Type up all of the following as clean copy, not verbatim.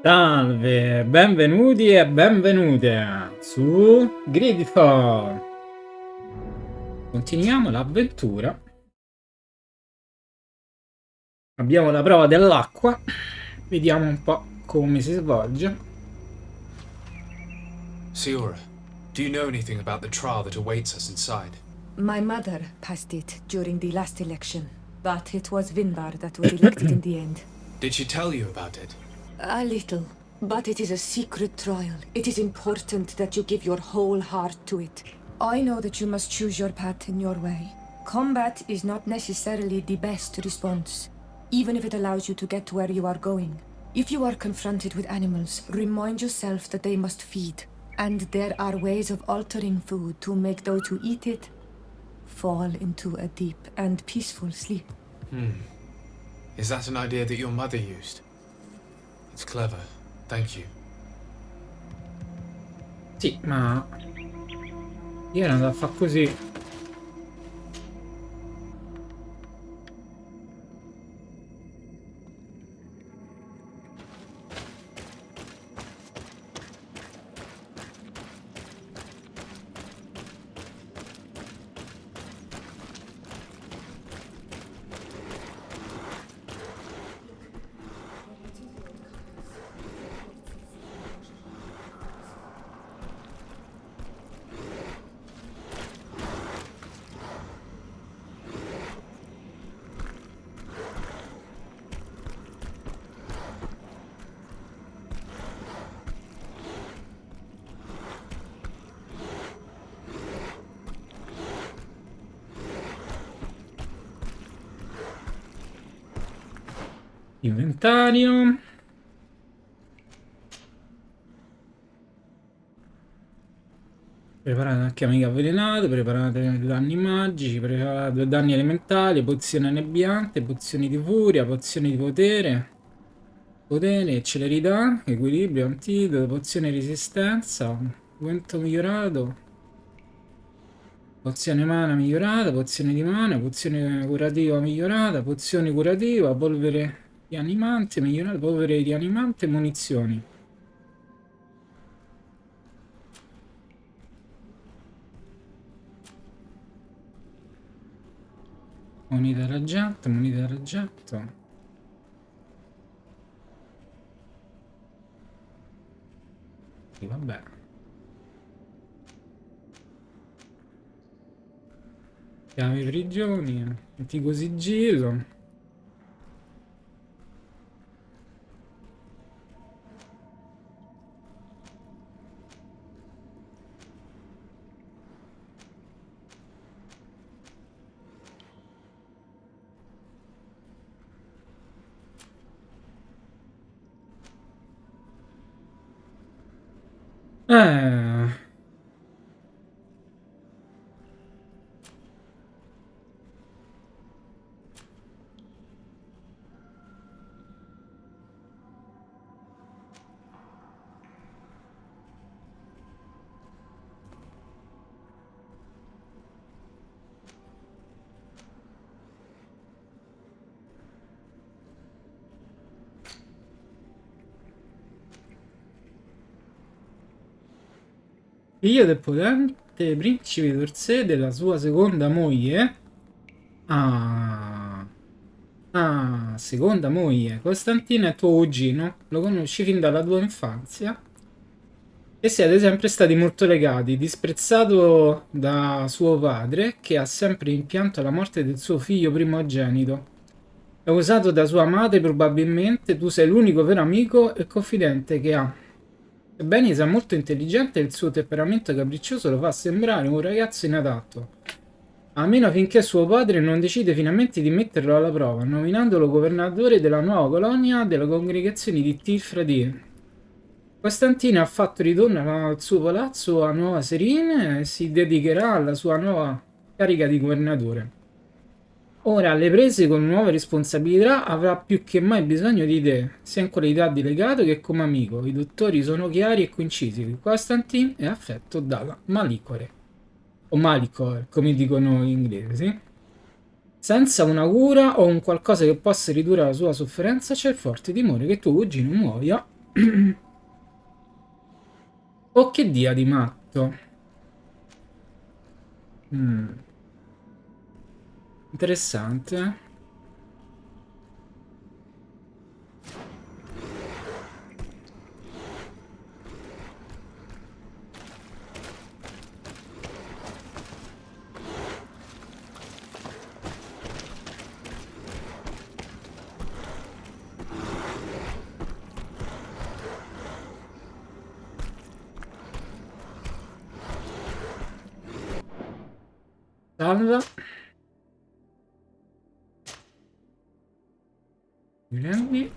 Salve, benvenuti e benvenute su GreedFall. Continuiamo l'avventura. Abbiamo la prova dell'acqua. Vediamo un po' come si svolge. Siora, do you know anything about the trial that awaits us inside? My mother passed it during the last election, but it was Vinbar that was elected in the end. Did she tell you about it? A little, but it is a secret trial. It is important that you give your whole heart to it. I know that you must choose your path in your way. Combat is not necessarily the best response, even if it allows you to get to where you are going. If you are confronted with animals, remind yourself that they must feed, and there are ways of altering food to make those who eat it fall into a deep and peaceful sleep. Is that an idea that your mother used? It's clever. Thank you. Sì, ma io ero andato a fare così. Inventario. Preparate anche amiche avvelenate, preparate danni magici, preparate danni elementali, pozioni annebbiante, pozioni di furia, pozioni di potere, celerità, equilibrio, antidoto, pozione resistenza, vento migliorato, pozione mana migliorata, pozione di mana, pozione curativa migliorata, pozione curativa, polvere rianimante migliorata, polvere rianimante, munizioni. Moneta d'argento, moneta d'argento. Sì, vabbè. Chiave prigioni, antico sigillo. Eh... Figlio del potente principe d'Orsè della sua seconda moglie. Ah, seconda moglie. Costantino è tuo cugino, lo conosci fin dalla tua infanzia e siete sempre stati molto legati. Disprezzato da suo padre, che ha sempre rimpianto la morte del suo figlio primogenito. È usato da sua madre probabilmente, tu sei l'unico vero amico e confidente che ha. Ebbene, è molto intelligente e il suo temperamento capriccioso lo fa sembrare un ragazzo inadatto. Almeno finché suo padre non decide finalmente di metterlo alla prova, nominandolo governatore della nuova colonia della congregazione di Tifradi. Costantino ha fatto ritorno al suo palazzo a Nuova Serine e si dedicherà alla sua nuova carica di governatore. Ora, alle prese con nuove responsabilità, avrà più che mai bisogno di te, sia in qualità di legato che come amico. I dottori sono chiari e concisi. Constantine è affetto dalla malicore. O malicore, come dicono gli inglesi. Senza una cura o un qualcosa che possa ridurre la sua sofferenza, c'è il forte timore che tuo cugino muoia Oh, che dia di matto. Interessante. Salva. Prendi.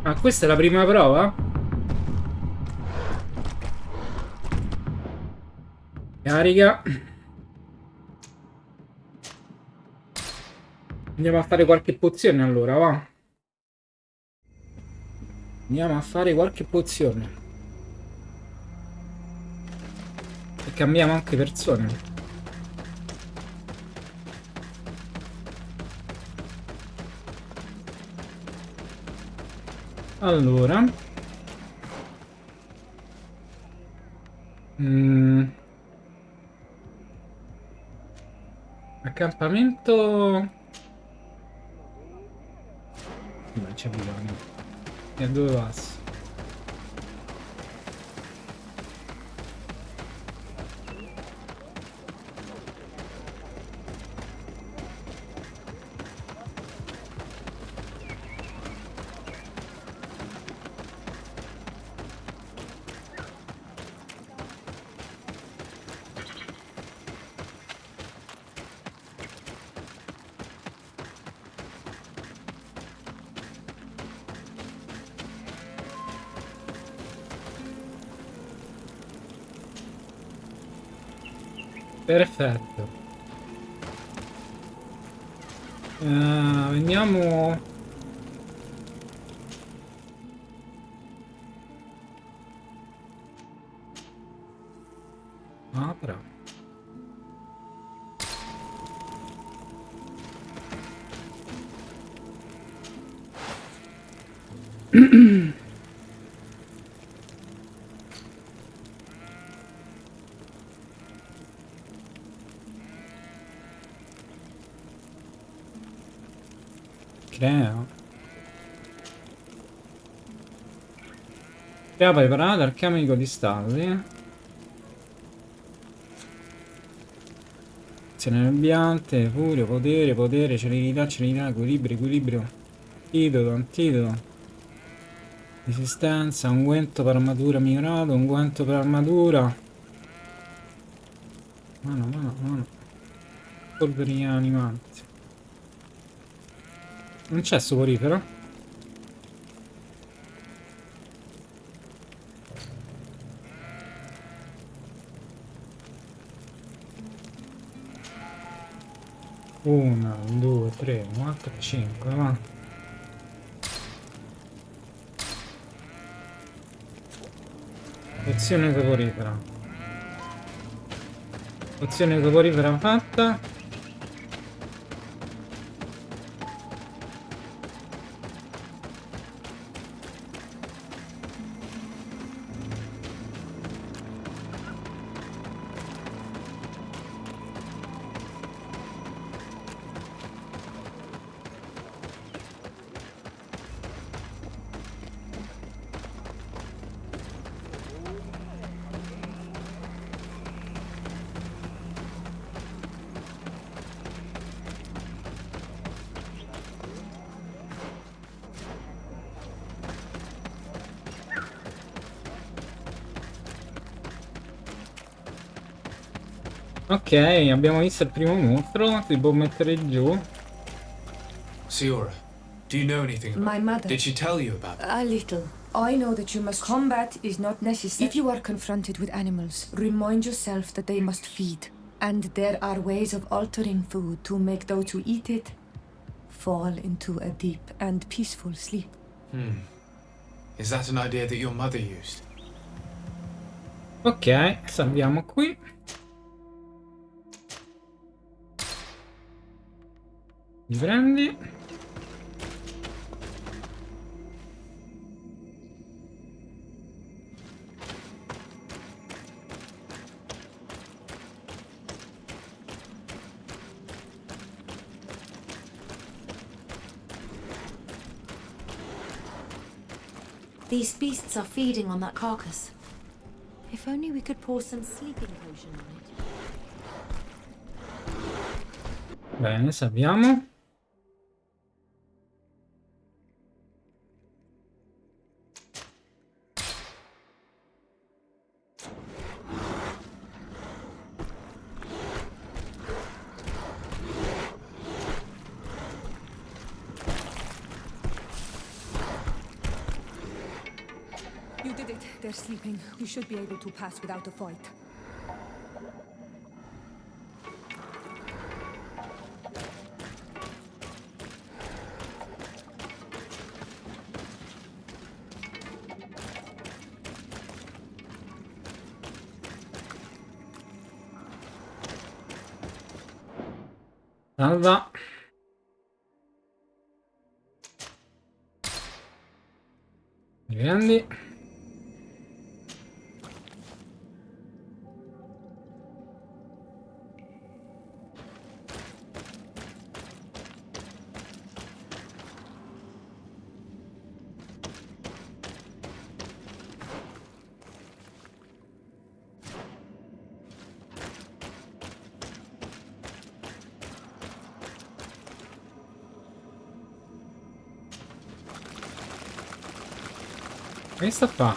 Ah, questa è la prima prova? Carica. Andiamo a fare qualche pozione allora, va. Andiamo a fare qualche pozione. E cambiamo anche persone. Allora. Accampamento. Non c'è bisogno. E dove passo? Perfetto. Vediamo. Apra. Crea. Crea preparata al chimico di stalli. Azione ambiente, furio, potere, potere, celerità, celerità, equilibrio, equilibrio. Antidoto, antidoto. Resistenza, unguento per armatura migliorato, unguento per armatura. Mano, mano, mano. Polveri animanti. Non c'è soporifero? Una, due, tre, quattro, cinque, va. Pozione soporifera. Pozione soporifera fatta. Ok, abbiamo visto il primo mostro, si può mettere giù. Siora, Do you know anything about My mother. Did she tell you about it? A little. I know that you must combat is not necessary. If you are confronted with animals, remind yourself that they must feed. And there are ways of altering food to make those who eat it fall into a deep and peaceful sleep. Is that an idea that your mother used? Ok, salviamo qui. Li prendi. These beasts are feeding on that carcass. If only we could pour some sleeping potion on it. Bene, salviamo. You did it. They're sleeping. We should be able to pass without a fight. Salva. Li prendi. Che sta fa?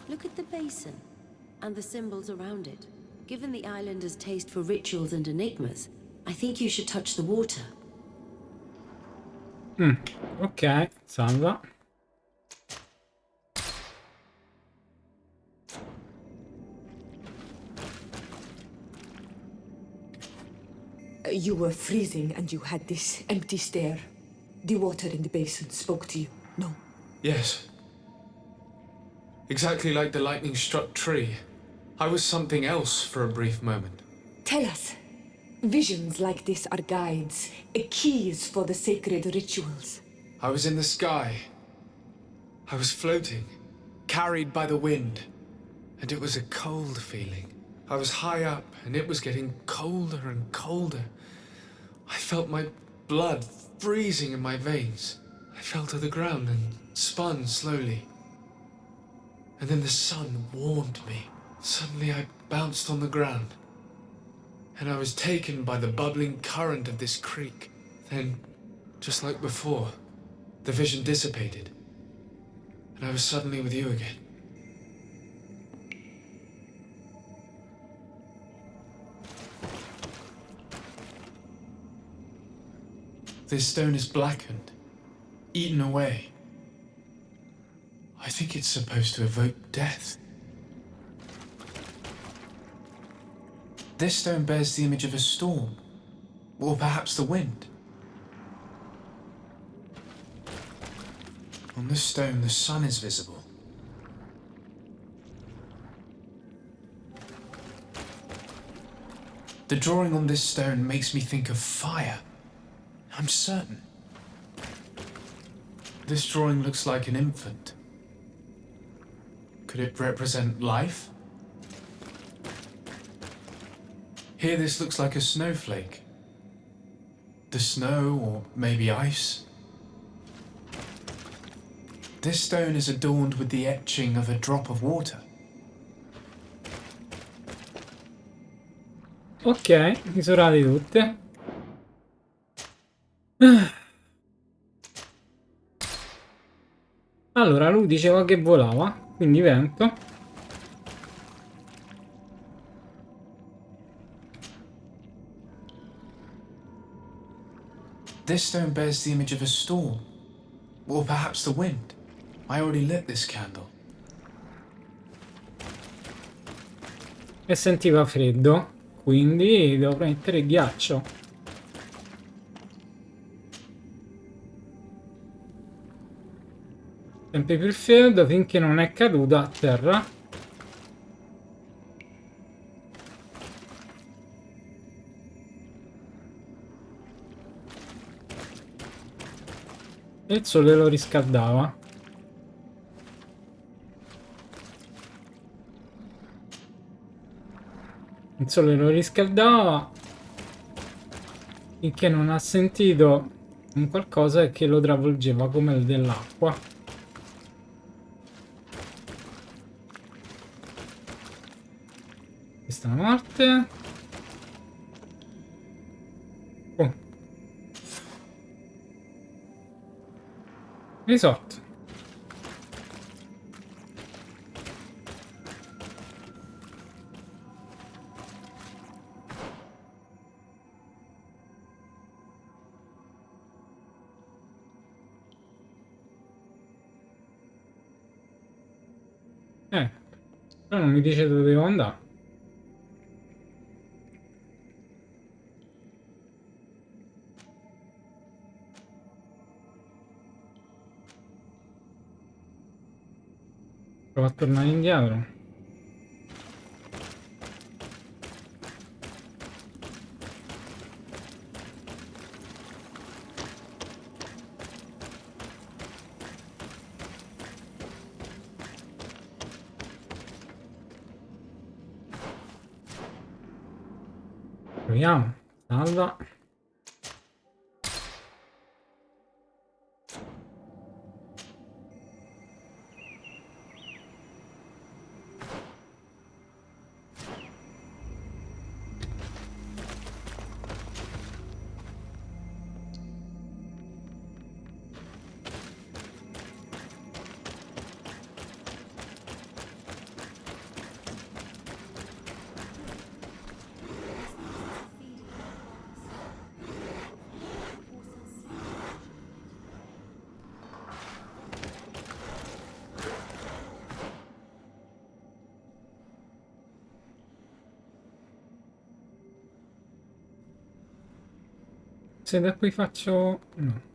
Look at the basin and the symbols around it. Given the islanders' taste for rituals and enigmas, I think you should touch the water. Ok, salva. You were freezing and you had this empty stare. The water in the basin spoke to you, no? Yes. Exactly like the lightning-struck tree. I was something else for a brief moment. Tell us. Visions like this are guides, keys for the sacred rituals. I was in the sky. I was floating, carried by the wind. And it was a cold feeling. I was high up, and it was getting colder and colder. I felt my blood freezing in my veins. I fell to the ground and spun slowly. And then the sun warmed me. Suddenly I bounced on the ground. And I was taken by the bubbling current of this creek. Then, just like before, the vision dissipated. And I was suddenly with you again. This stone is blackened, eaten away. I think it's supposed to evoke death. This stone bears the image of a storm, or perhaps the wind. On this stone, the sun is visible. The drawing on this stone makes me think of fire. I'm certain. This drawing looks like an infant. Could it represent life? Here this looks like a snowflake. The snow, or maybe ice. This stone is adorned with the etching of a drop of water. Ok, misurate tutte. Allora, lui diceva che volava, quindi vento. This stone bears the image of a storm, or perhaps the wind. I already lit this candle. E sentiva freddo, quindi devo mettere il ghiaccio. Sempre più freddo finché non è caduta a terra. E il sole lo riscaldava. Il sole lo riscaldava finché non ha sentito un qualcosa che lo travolgeva come il dell'acqua. Questa è una morte. Oh. Risolto. Però non mi dice dove devo andare. Provo a tornare indietro. Proviamo. Salva. Se da qui faccio... no.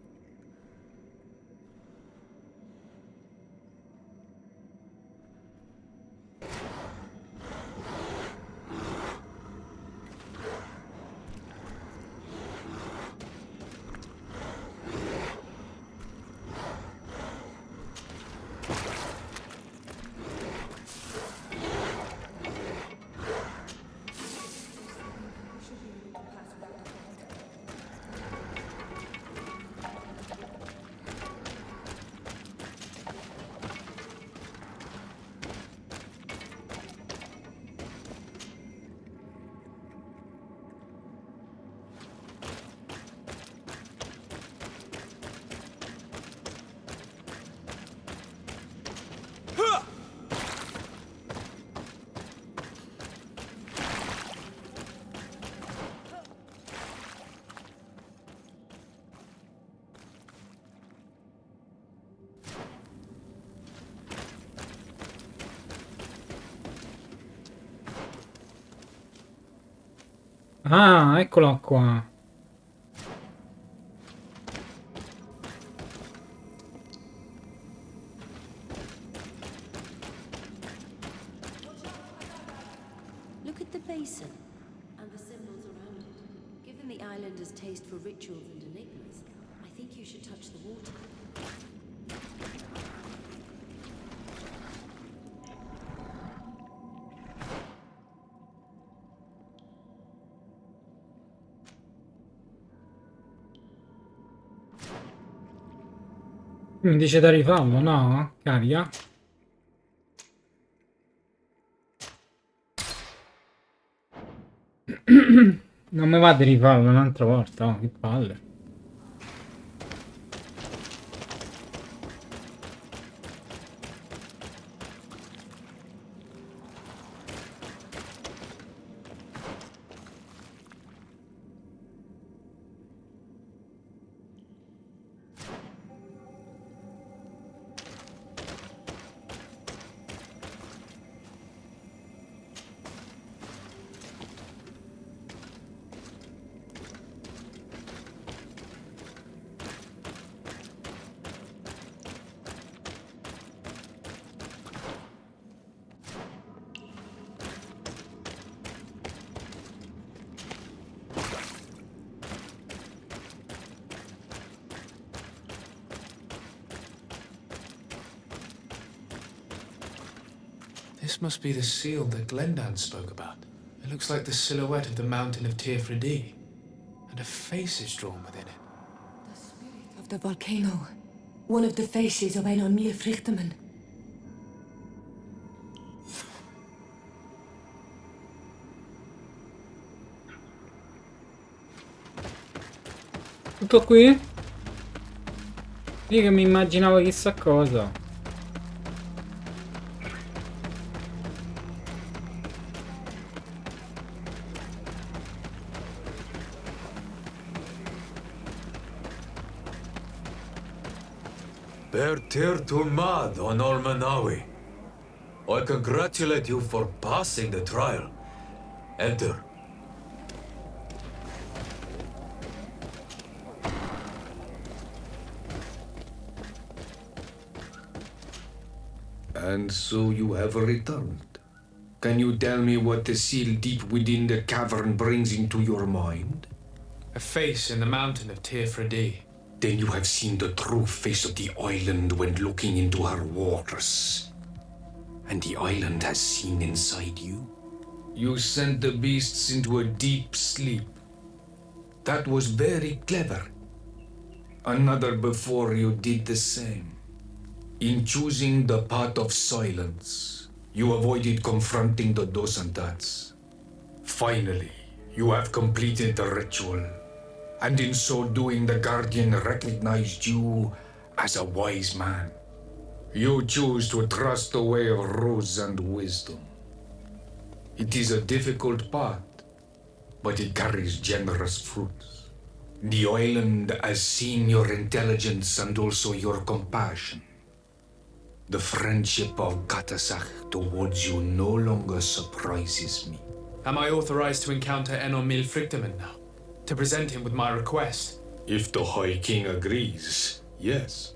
Ah, eccola qua. Look at the basin and the symbols around it. Given the islanders' taste for rituals and enigmas, I think you should touch the water. Mi dice da rifarlo, no? Carica. Non mi va di rifarlo un'altra volta, oh, che palle. This must be the seal that Glendan spoke about. It looks like the silhouette of the mountain of Tirfredi, and a face is drawn within it. The spirit of the volcano. One of the faces of een meer vruchtemen. Tutto qui? Io che mi immaginavo chissà cosa. Turmad on Ormanawi. I congratulate you for passing the trial. Enter. And so you have returned. Can you tell me what the seal deep within the cavern brings into your mind? A face in the mountain of Tirfredi. Then you have seen the true face of the island when looking into her waters. And the island has seen inside you. You sent the beasts into a deep sleep. That was very clever. Another before you did the same. In choosing the path of silence, you avoided confronting the Dosantats. Finally, you have completed the ritual. And in so doing, the Guardian recognized you as a wise man. You choose to trust the way of rose and wisdom. It is a difficult path, but it carries generous fruits. The island has seen your intelligence and also your compassion. The friendship of Katasach towards you no longer surprises me. Am I authorized to encounter Enon Milfrictamen now? To present him with my request? If the High King agrees, yes.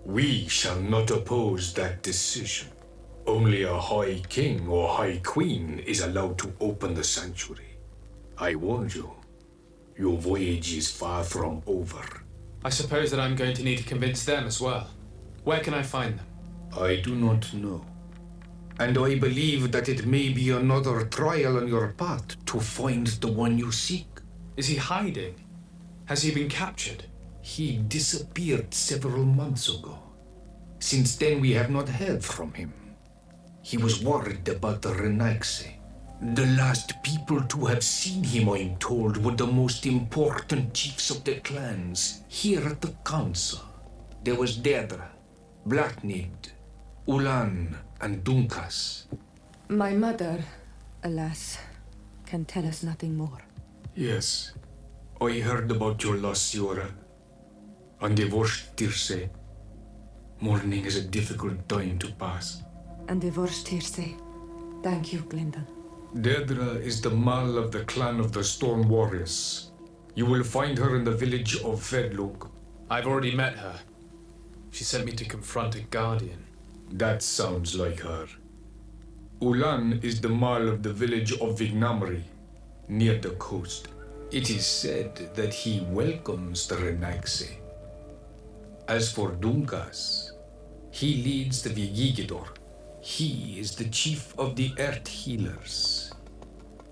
We shall not oppose that decision. Only a High King or High Queen is allowed to open the sanctuary. I warned you. Your voyage is far from over. I suppose that I'm going to need to convince them as well. Where can I find them? I do not know. And I believe that it may be another trial on your path to find the one you seek. Is he hiding? Has he been captured? He disappeared several months ago. Since then, we have not heard from him. He was worried about the Renaxe. The last people to have seen him, I'm told, were the most important chiefs of the clans here at the council. There was Dedra, Blacknid, Ulan, and Dunkas. My mother, alas, can tell us nothing more. Yes, I heard about your loss, Siora. And divorced Tirse. Mourning is a difficult time to pass. And divorced Tirse. Thank you, Glendon. Dedra is the Mal of the clan of the Storm Warriors. You will find her in the village of Vedlug. I've already met her. She sent me to confront a guardian. That sounds like her. Ulan is the Mal of the village of Vignamri, near the coast. It is said that he welcomes the Renaxe. As for Dunkas, he leads the Vigigidor. He is the chief of the Earth Healers.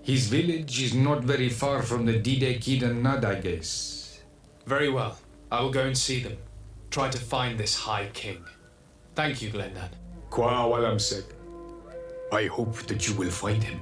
His village is not very far from the Didekidan Nadages. Very well. I will go and see them. try to find this High King. Thank you, Glendan. Qua walamsek. I hope that you will find him.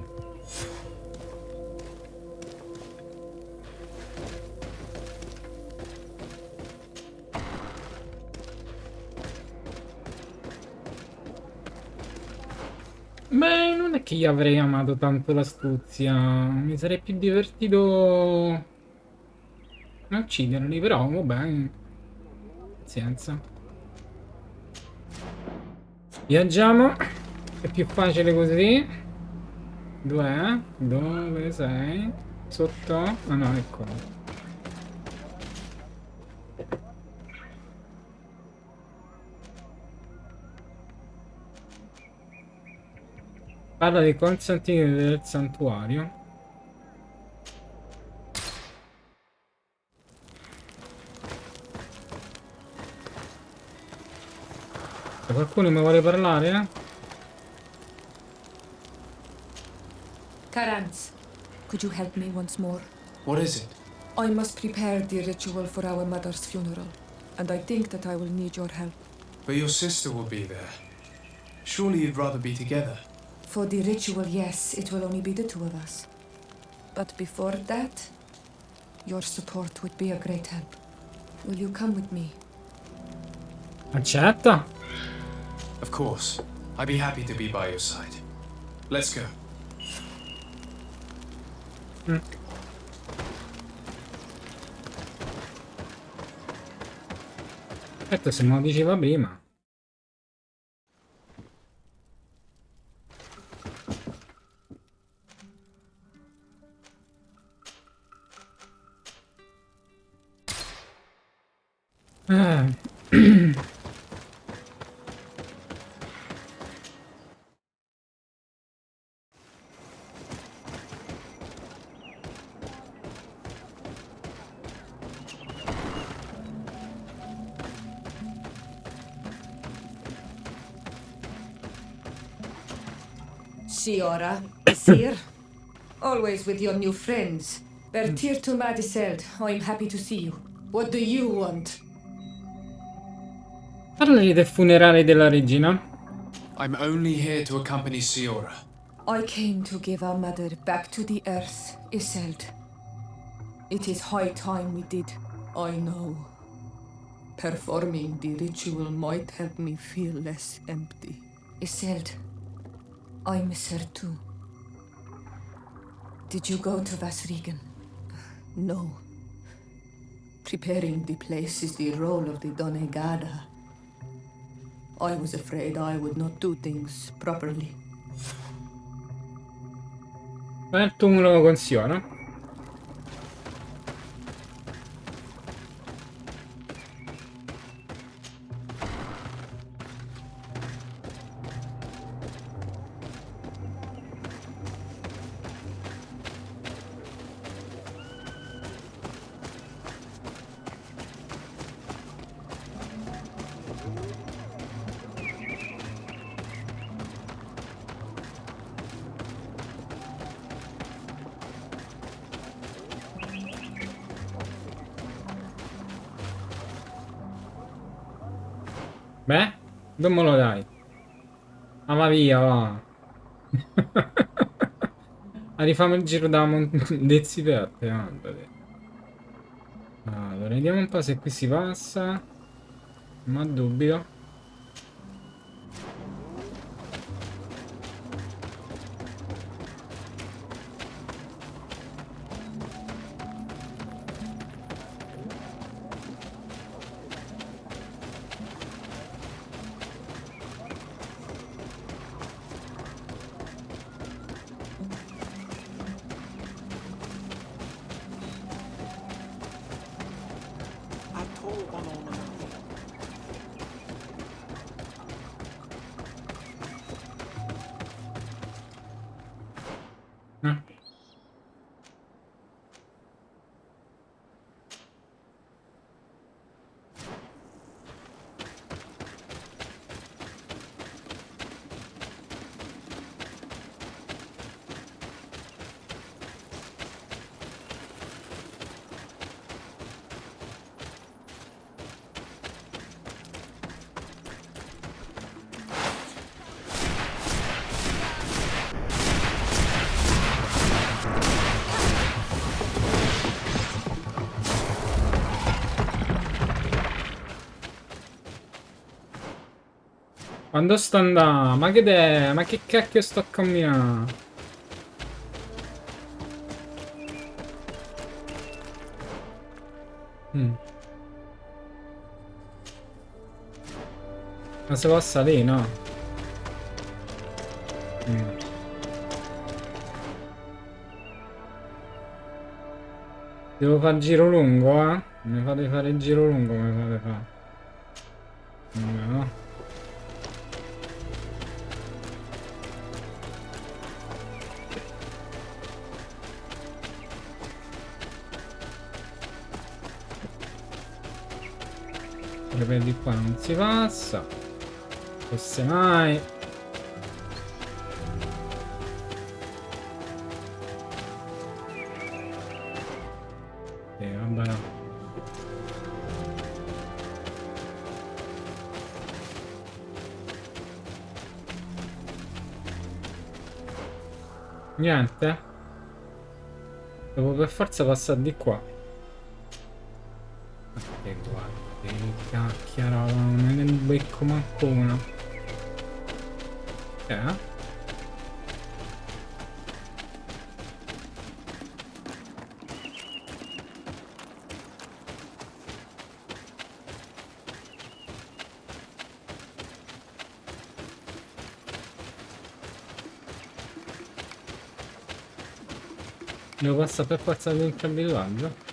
Beh, non è che io avrei amato tanto l'astuzia. Mi sarei più divertito a ucciderli, però vabbè. Pazienza. Viaggiamo. È più facile così. Dov'è? Dove sei? Sotto? Ah no, eccolo. Parla dei Costantini del santuario. Se qualcuno mi vuole parlare? Karans, could you help me once more? What is it? I must prepare the ritual for our mother's funeral, and I think that I will need your help. But your sister will be there. Surely you'd rather be together. For the ritual, yes, it will only be the two of us. But before that, your support would be a great help. Will you come with me? Accetta. Of course. I'd be happy to be by your side. Let's go. Certo, se me lo diceva prima. Siora is here. Always with your new friends. Bertir to Madiseld, I'm happy to see you. What do you want? Parlagli del funerale della regina. I'm only here to accompany Siora. I came to give our mother back to the earth, Iseld. It is high time we did. I know. Performing the ritual might help me feel less empty. Iseld, I miss her too. Did you go to Vasrigan? No. Preparing the place is the role of the Donegada. I was afraid I would not do things properly. Il tumulo con Siona. Beh, dove me lo dai? Ah, va via, va. Rifamo il giro da Mondezzi Verde, andate. Allora, vediamo un po' se qui si passa. Ma dubito. Quando sto andando? Ma che è? Ma che cacchio sto a camminare? Ma si può salire, no? Devo fare il giro lungo, eh? Mi fate fare il giro lungo, mi fate fare. No. Vedi qua non si passa. Forse mai. Vabbè. Niente. Devo per forza passare di qua. E guarda, che cacchiarola, non ne becco manco una. Devo passare per forza dentro il villaggio.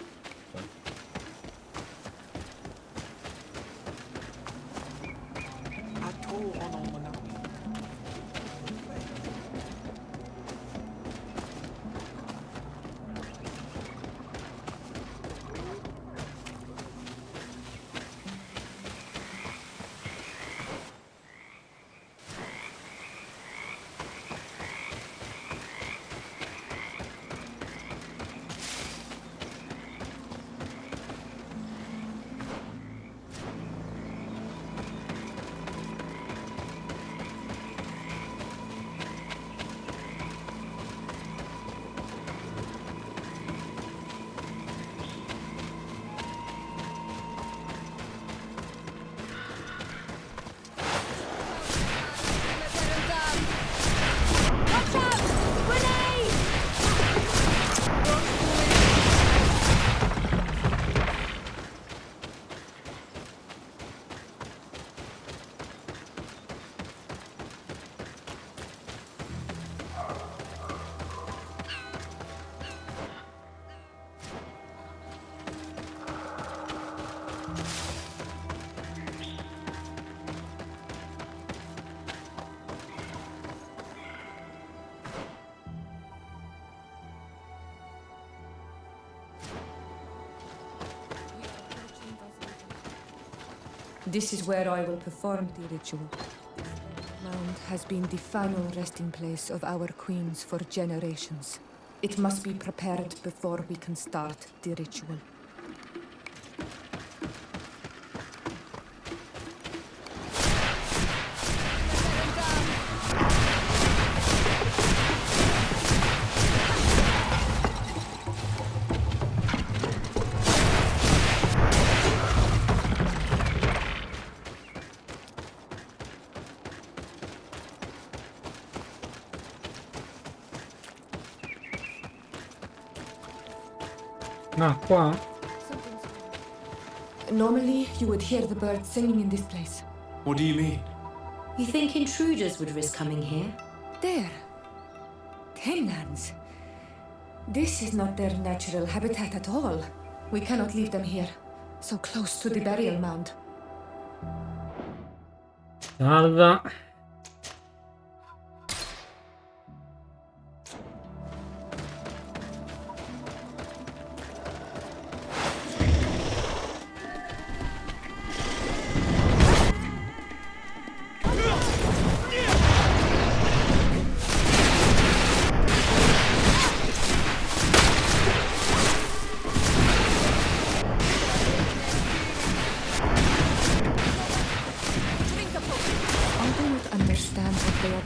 This is where I will perform the ritual. The mound has been the final resting place of our queens for generations. It must be prepared before we can start the ritual. No, qua? Normally, you would hear the birds singing in this place. What do you mean? You think intruders would risk coming here? There. Tamelands. This is not their natural habitat at all. We cannot leave them here, so close to the burial mound. Salva.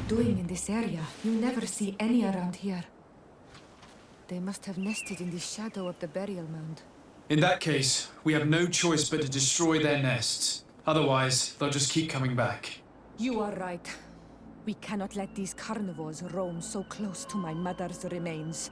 Doing in this area. You never see any around here. They must have nested in the shadow of the burial mound. In that case, we have no choice but to destroy their nests. Otherwise, they'll just keep coming back. You are right. We cannot let these carnivores roam so close to my mother's remains.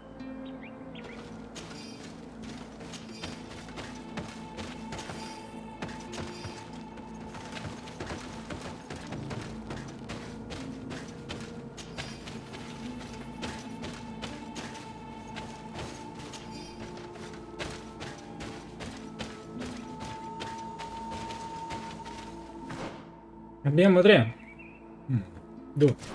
Abbiamo 3. Dove?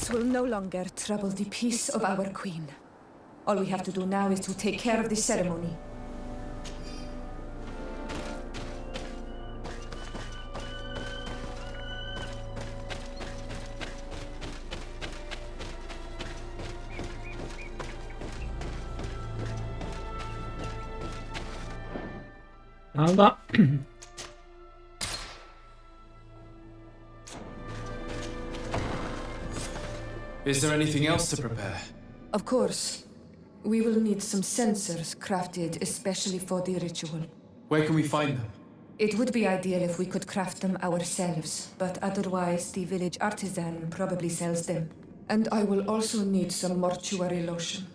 Will no longer trouble the peace of our queen. All we have to do now is to take care of the ceremony. Alba. Is there anything else to prepare? Of course. We will need some sensors crafted especially for the ritual. Where can we find them? It would be ideal if we could craft them ourselves, but otherwise the village artisan probably sells them. And I will also need some mortuary lotion.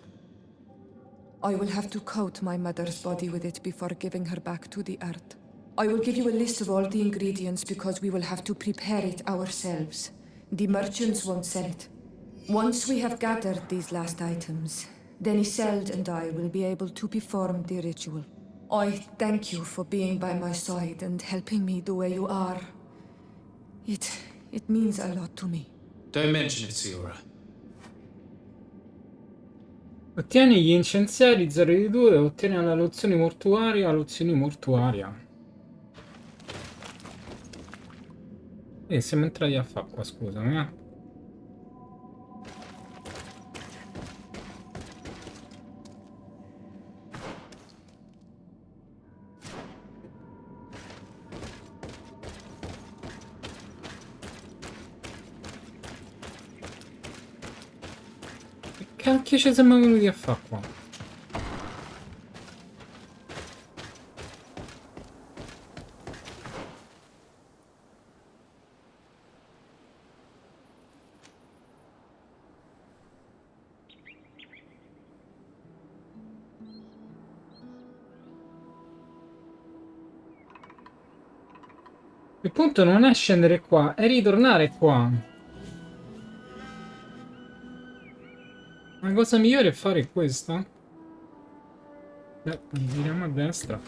I will have to coat my mother's body with it before giving her back to the earth. I will give you a list of all the ingredients because we will have to prepare it ourselves. The merchants won't sell it. Once we have gathered these last items, then Isolde and I will be able to perform the ritual. I thank you for being by my side and helping me the way you are. It means a lot to me. Don't mention it, Siora. Ottieni gli incensiari 0 di 2, ottieni la lozione mortuaria, Siamo entrati a fa qua, scusami, Che cacchio ci siamo venuti a fa qua? Il punto non è scendere qua, è ritornare qua. La cosa migliore è fare questa. Giriamo a destra.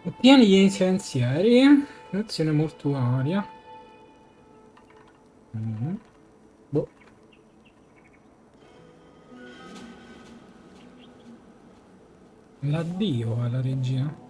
Ottieni gli iniziazieri. Azione mortuaria. Boh. L'addio alla regia.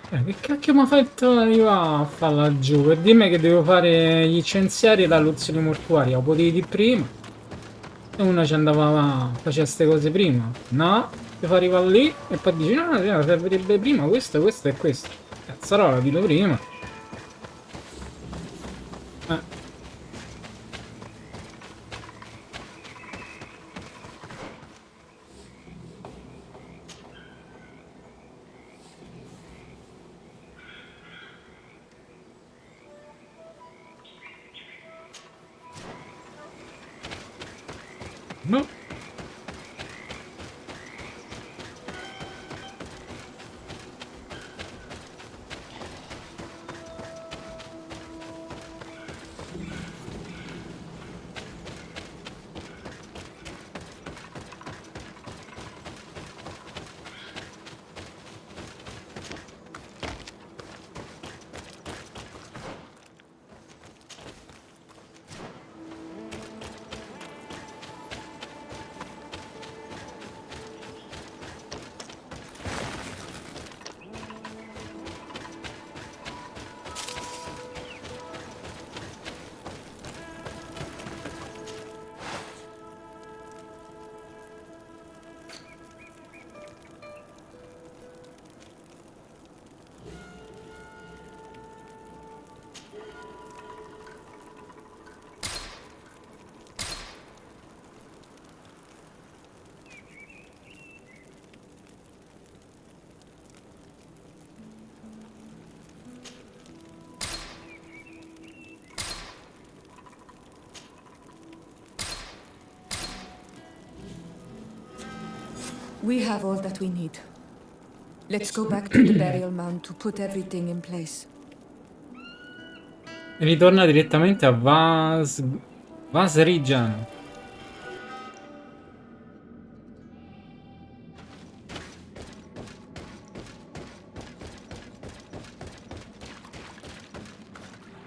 Che cacchio mi ha fatto arrivare a fare laggiù? Per dirmi che devo fare gli incensiari e la lozione mortuaria. Lo potevi di prima. E uno ci andava, faceva queste cose prima. No, ti fa arrivare lì e poi dici no, servirebbe prima questo e questo. Cazzarola, dillo prima. No. We have all that we need. Let's go back to the burial mound to put everything in place. Ritorna direttamente a Vasrigian.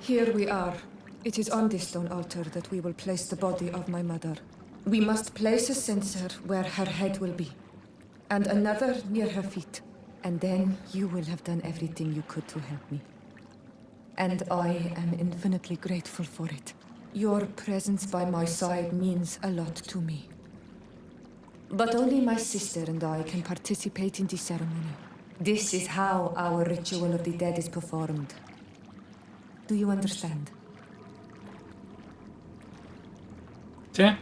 Here we are. It is on this stone altar that we will place the body of my mother. We must place a censer where her head will be, and another near her feet. And then you will have done everything you could to help me. And I am infinitely grateful for it. Your presence by my side means a lot to me. But only my sister and I can participate in the ceremony. This is how our ritual of the dead is performed. Do you understand? Sì?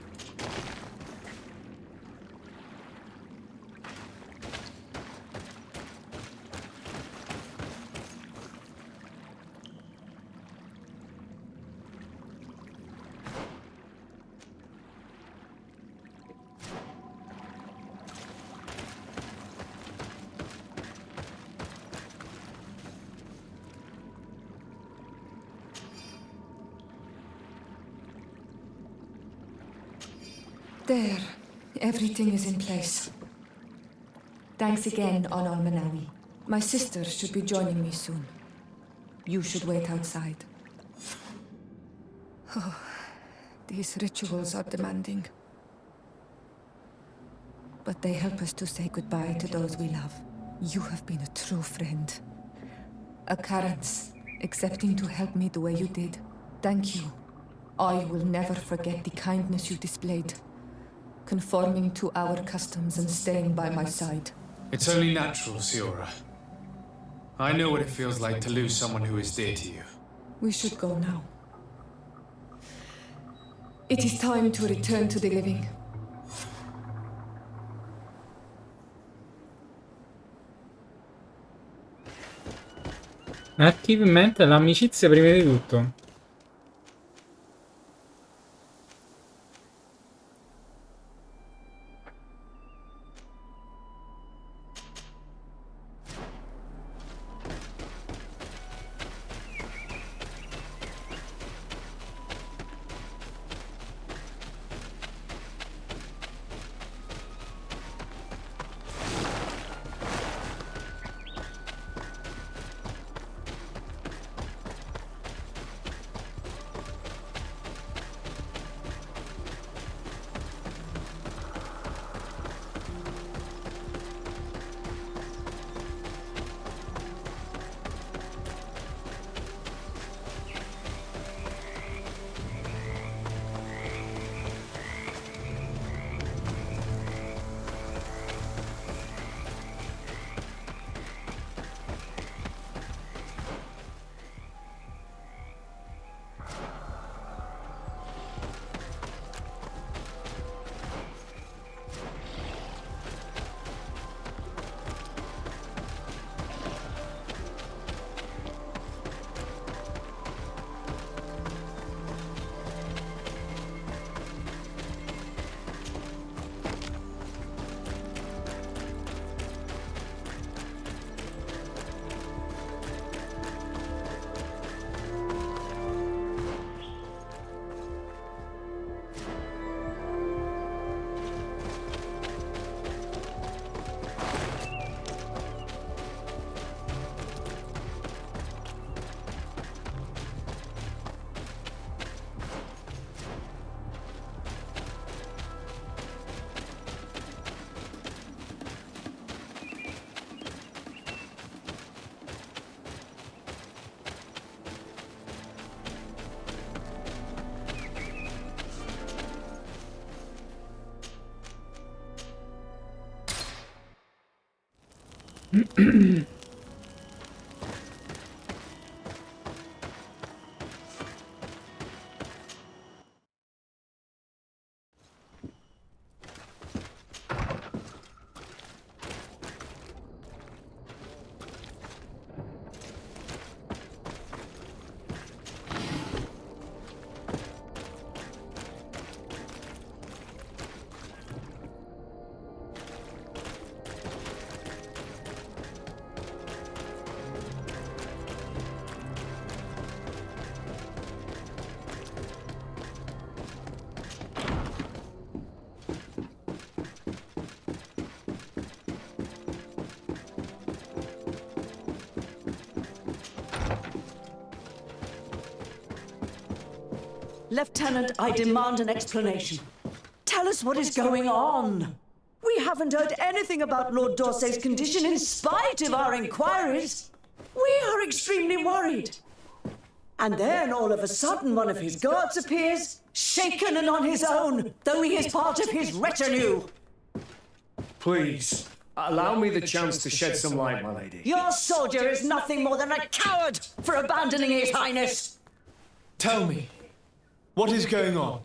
There. Everything is in place. Thanks again, Onal Manawi. My sister should be joining me soon. You should wait outside. Oh, these rituals are demanding. But they help us to say goodbye to those we love. You have been a true friend. A Karens, accepting to help me the way you did. Thank you. I will never forget the kindness you displayed. Conforming to our customs and staying by my side. It's only natural, Siora. I know what it feels like to lose someone who is dear to you. We should go now. It is time to return to the living. Attivamente l'amicizia prima di tutto. Lieutenant, I demand an explanation. Tell us what is going on. We haven't heard anything about Lord Dorsey's condition in spite of our inquiries. We are extremely worried. And then all of a sudden one of his guards appears, shaken and on his own, though he is part of his retinue. Please, allow me the chance to shed some light, my lady. Your soldier is nothing more than a coward for abandoning his highness. Tell me, what is going on?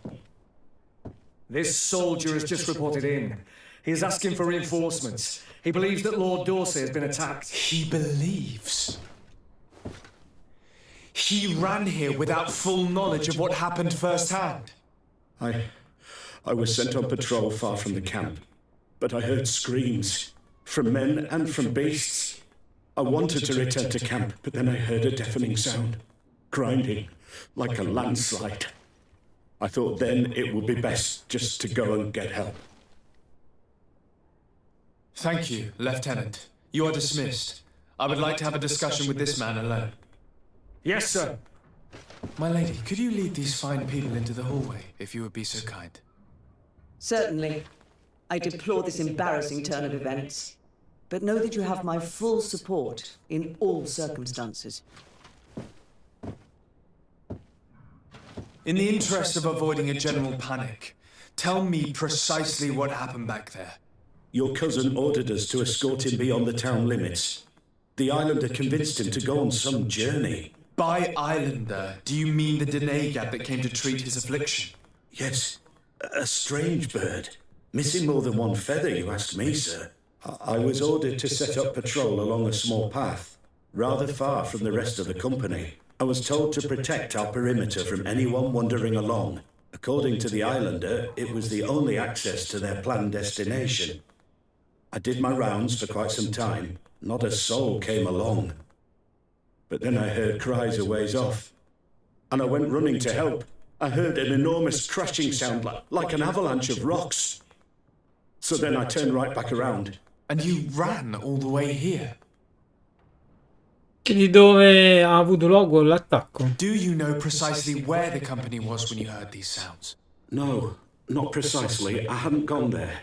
This soldier has just reported in. He's asking for reinforcements. He believes that Lord Dorsey has been attacked. He believes. He ran here without full knowledge of what happened firsthand. I was sent on patrol far from the camp, but I heard screams from men and from beasts. I wanted to return to camp, but then I heard a deafening sound, grinding like a landslide. I thought then it would be best just to go and get help. Thank you, Lieutenant. You are dismissed. I would like to have a discussion with this man alone. Yes, sir. My lady, could you lead these fine people into the hallway, if you would be so kind? Certainly. I deplore this embarrassing turn of events, but know that you have my full support in all circumstances. In the interest of avoiding a general panic, tell me precisely what happened back there. Your cousin ordered us to escort him beyond the town limits. The islander convinced him to go on some journey. By islander, do you mean the denegad that came to treat his affliction? Yes, a strange bird. Missing more than one feather, you ask me, sir. I was ordered to set up patrol along a small path, rather far from the rest of the company. I was told to protect our perimeter from anyone wandering along. According to the islander, it was the only access to their planned destination. I did my rounds for quite some time. Not a soul came along. But then I heard cries a ways off, and I went running to help. I heard an enormous crashing sound like an avalanche of rocks. So then I turned right back around. And you ran all the way here? Di dove ha avuto luogo l'attacco? Do you know precisely where the company was when you heard these sounds? No, not precisely. I hadn't gone there.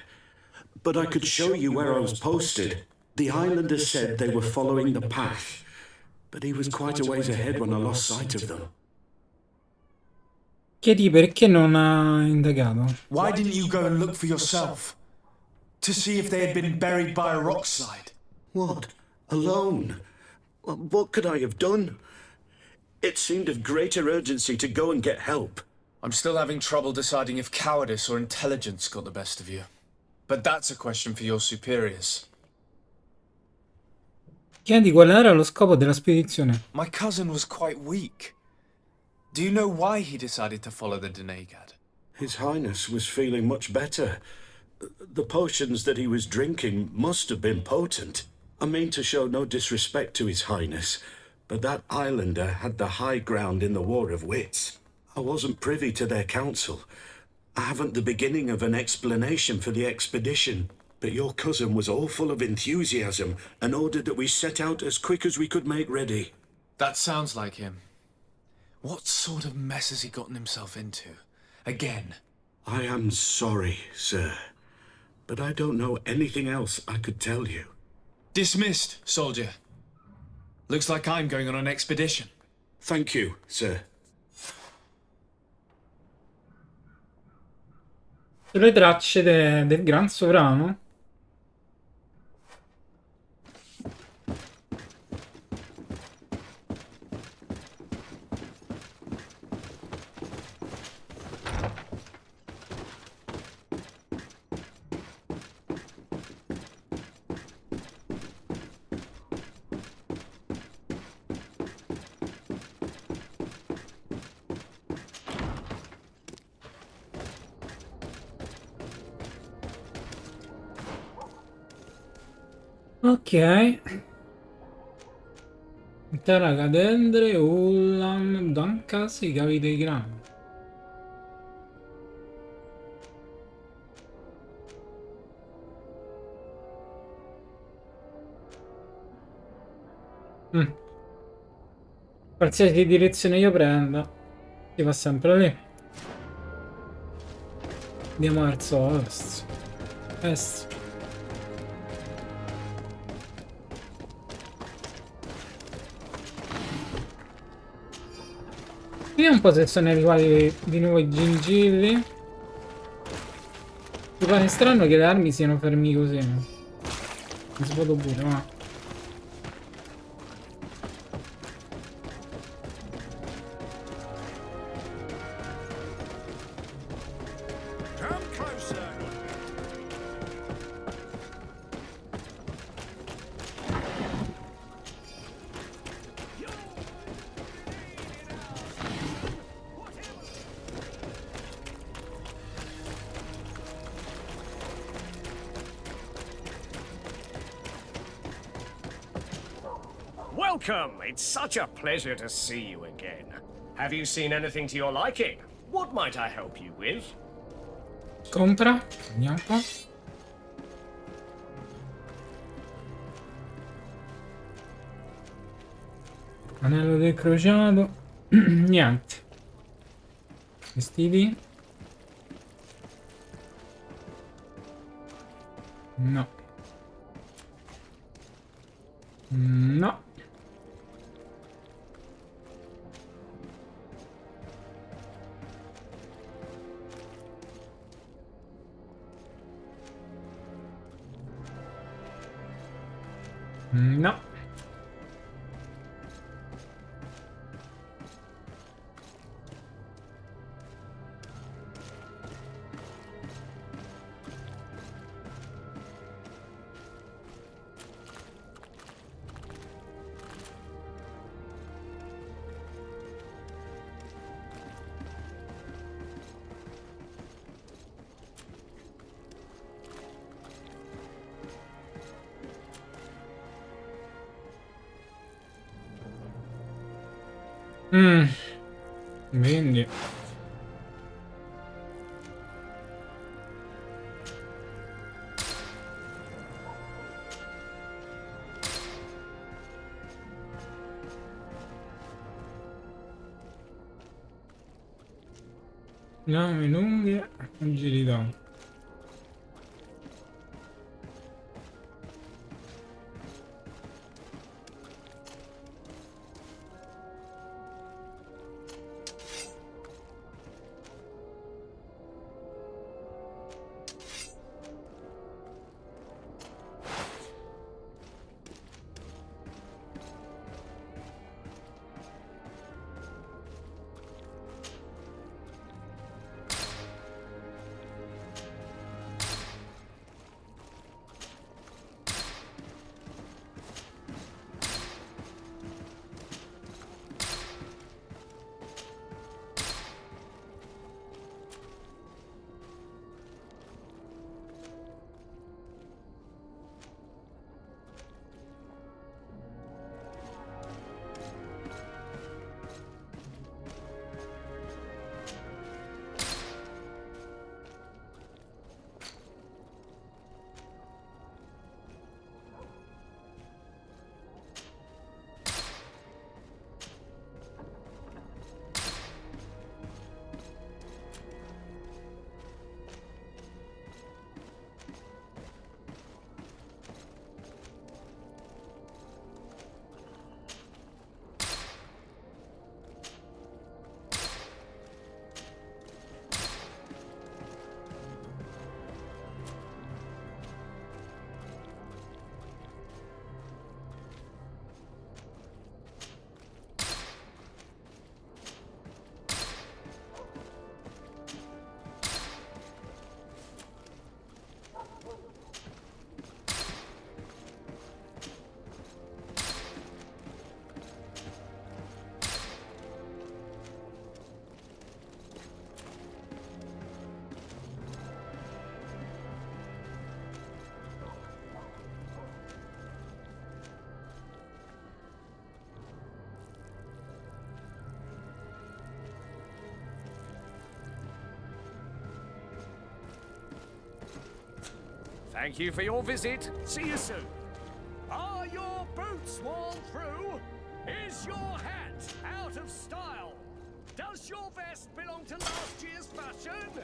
But I could show you where I was posted. The islander said they were following the path, but he was quite a ways ahead when I lost sight of them. Chiedi perché non ha indagato. Why didn't you go and look for yourself? To see if they had been buried by a rock slide? What? Alone? What could I have done? It seemed of greater urgency to go and get help. I'm still having trouble deciding if cowardice or intelligence got the best of you. But that's a question for your superiors. Chiedi qual era lo scopo della spedizione. My cousin was quite weak. Do you know why he decided to follow the denegad? His Highness was feeling much better. The potions that he was drinking must have been potent. I mean to show no disrespect to His Highness, but that islander had the high ground in the War of Wits. I wasn't privy to their counsel. I haven't the beginning of an explanation for the expedition, but your cousin was all full of enthusiasm and ordered that we set out as quick as we could make ready. That sounds like him. What sort of mess has he gotten himself into? Again? I am sorry, sir, but I don't know anything else I could tell you. Dismissed, soldier. Looks like I'm going on an expedition. Thank you, sir. Sulle tracce del gran sovrano. Ok. Terra cadendre, Ullan, Dankas, i cavi dei grandi. Qualsiasi direzione io prenda, si va sempre lì. Andiamo verso ovest. Est. Vediamo un po' se sono arrivati di nuovo i gingilli. Mi pare strano che le armi siano fermi così. Mi svuoto pure, ma... Welcome! It's such a pleasure to see you again. Have you seen anything to your liking? What might I help you with? Compra. Vediamo un po'. Anello del crociato. Niente. Vestiti? No. No. No. Quindi lame lunghe, agilità. Thank you for your visit. See you soon. Are your boots worn through? Is your hat out of style? Does your vest belong to last year's fashion?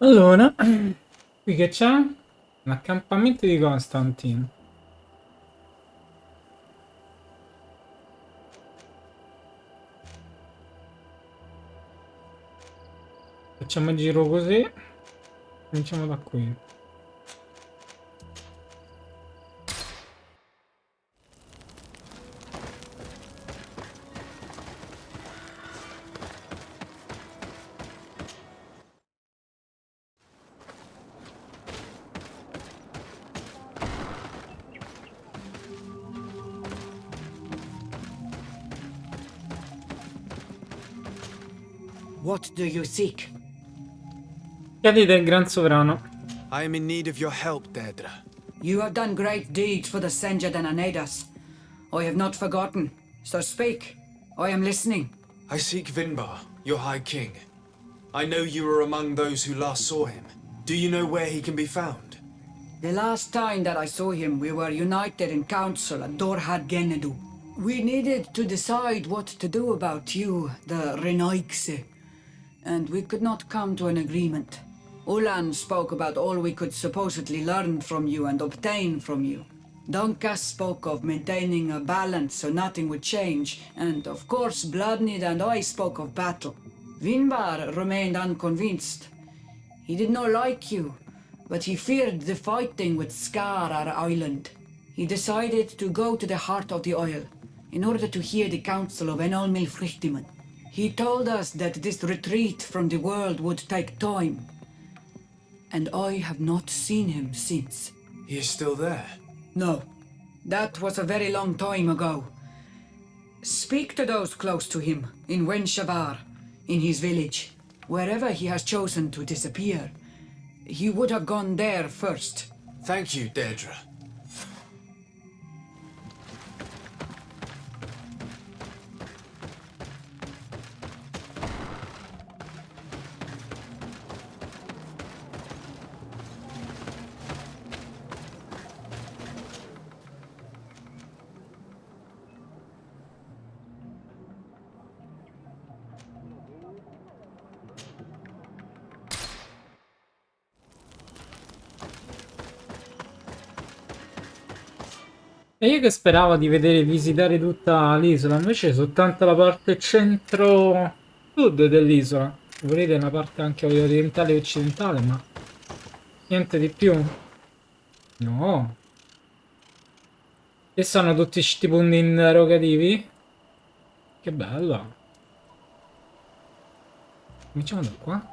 Allora, qui che c'è? L'accampamento di Constantine. Facciamo il giro così. Cominciamo da qui. What do you seek? Chiedi del Gran Sovrano. I am in need of your help, Dedra. You have done great deeds for the Senja and Anedas. I have not forgotten, so speak. I am listening. I seek Vinbar, your High King. I know you were among those who last saw him. Do you know where he can be found? The last time that I saw him, we were united in council at Dorhad Genedu. We needed to decide what to do about you, the Renaikse, and we could not come to an agreement. Ulan spoke about all we could supposedly learn from you and obtain from you. Donkas spoke of maintaining a balance so nothing would change, and of course Bloodnid and I spoke of battle. Vinbar remained unconvinced. He did not like you, but he feared the fighting would scar our island. He decided to go to the heart of the oil, in order to hear the counsel of Enolmil Frichtiman. He told us that this retreat from the world would take time, and I have not seen him since. He is still there? No, that was a very long time ago. Speak to those close to him, in Wenshavar, in his village. Wherever he has chosen to disappear, he would have gone there first. Thank you, Dedra. E io che speravo di vedere visitare tutta l'isola, invece soltanto la parte centro-sud dell'isola. Se volete una parte anche orientale e occidentale, ma niente di più. No. E sono tutti sti punti interrogativi? Che bello. Cominciamo da qua.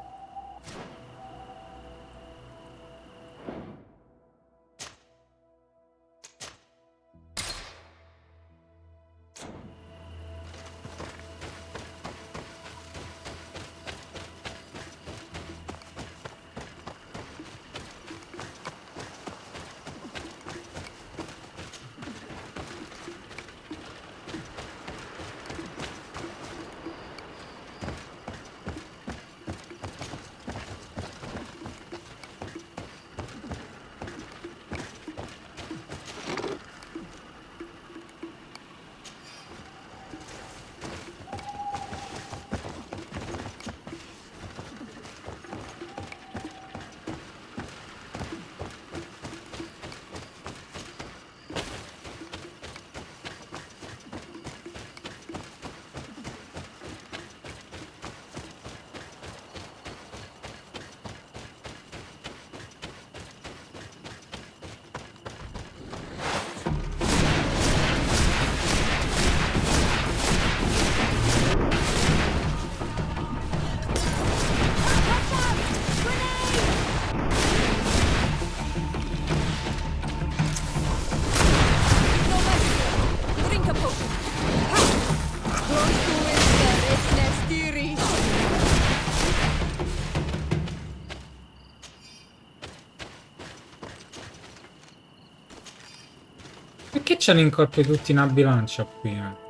Perché c'hanno in corpo tutti una bilancia qui?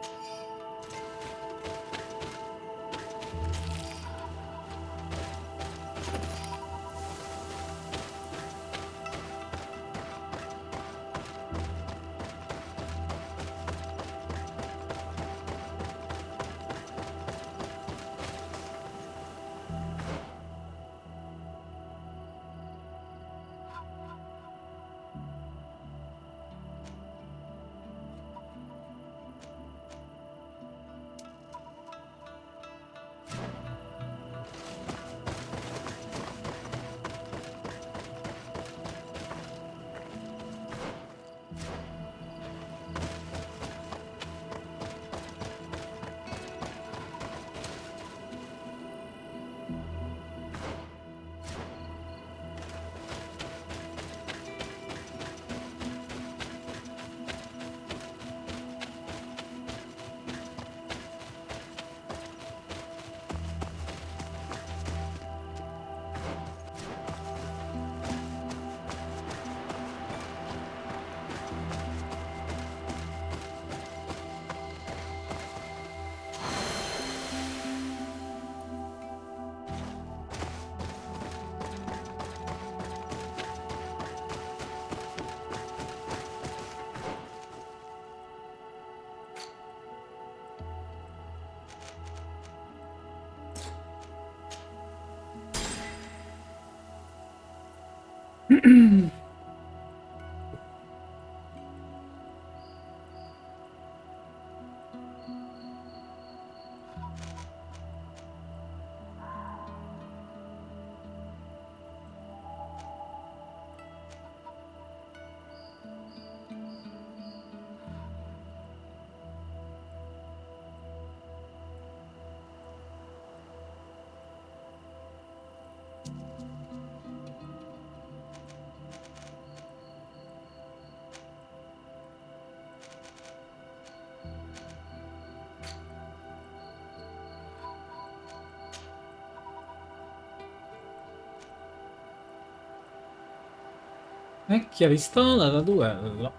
Vecchia pistola da duello.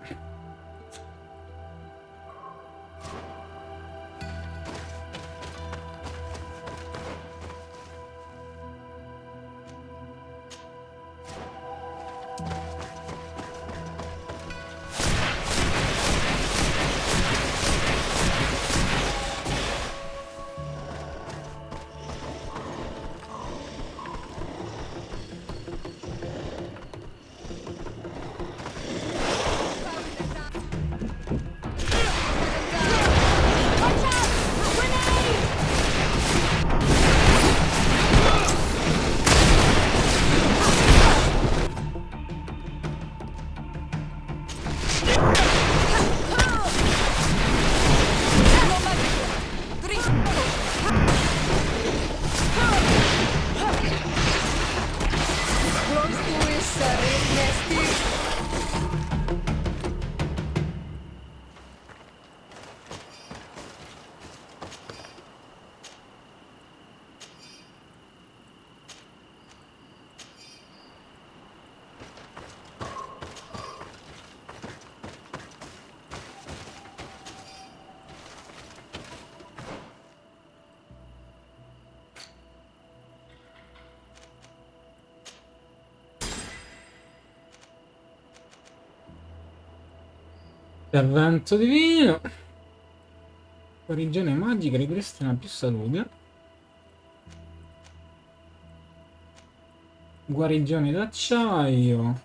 Intervento divino. Guarigione magica ripristina più salute. Guarigione d'acciaio.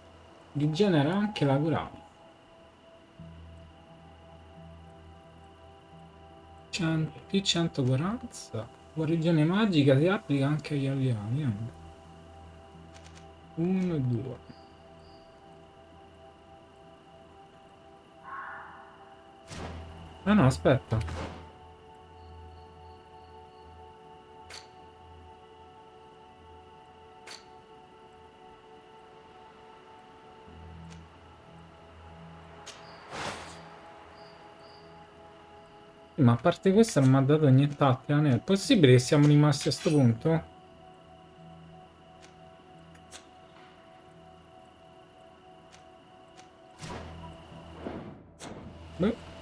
Rigenera anche la curata. Più 100 corazza. Guarigione magica si applica anche agli alieni. 1 e 2. Ah no, aspetta. Ma a parte questo non mi ha dato nient'altro. È possibile che siamo rimasti a sto punto? Beh.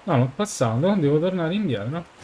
No, l'ho passato, devo tornare indietro.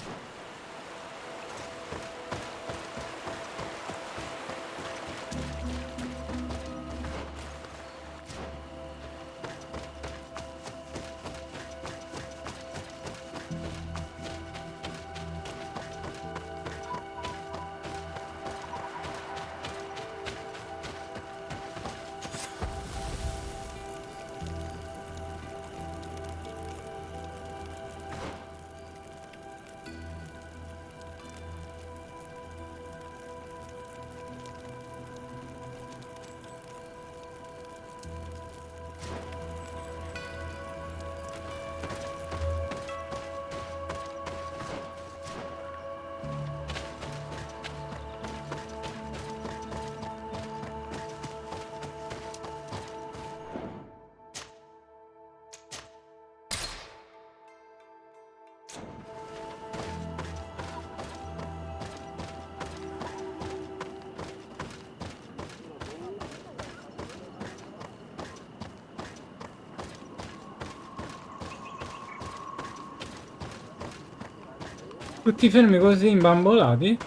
Tutti fermi così imbambolati?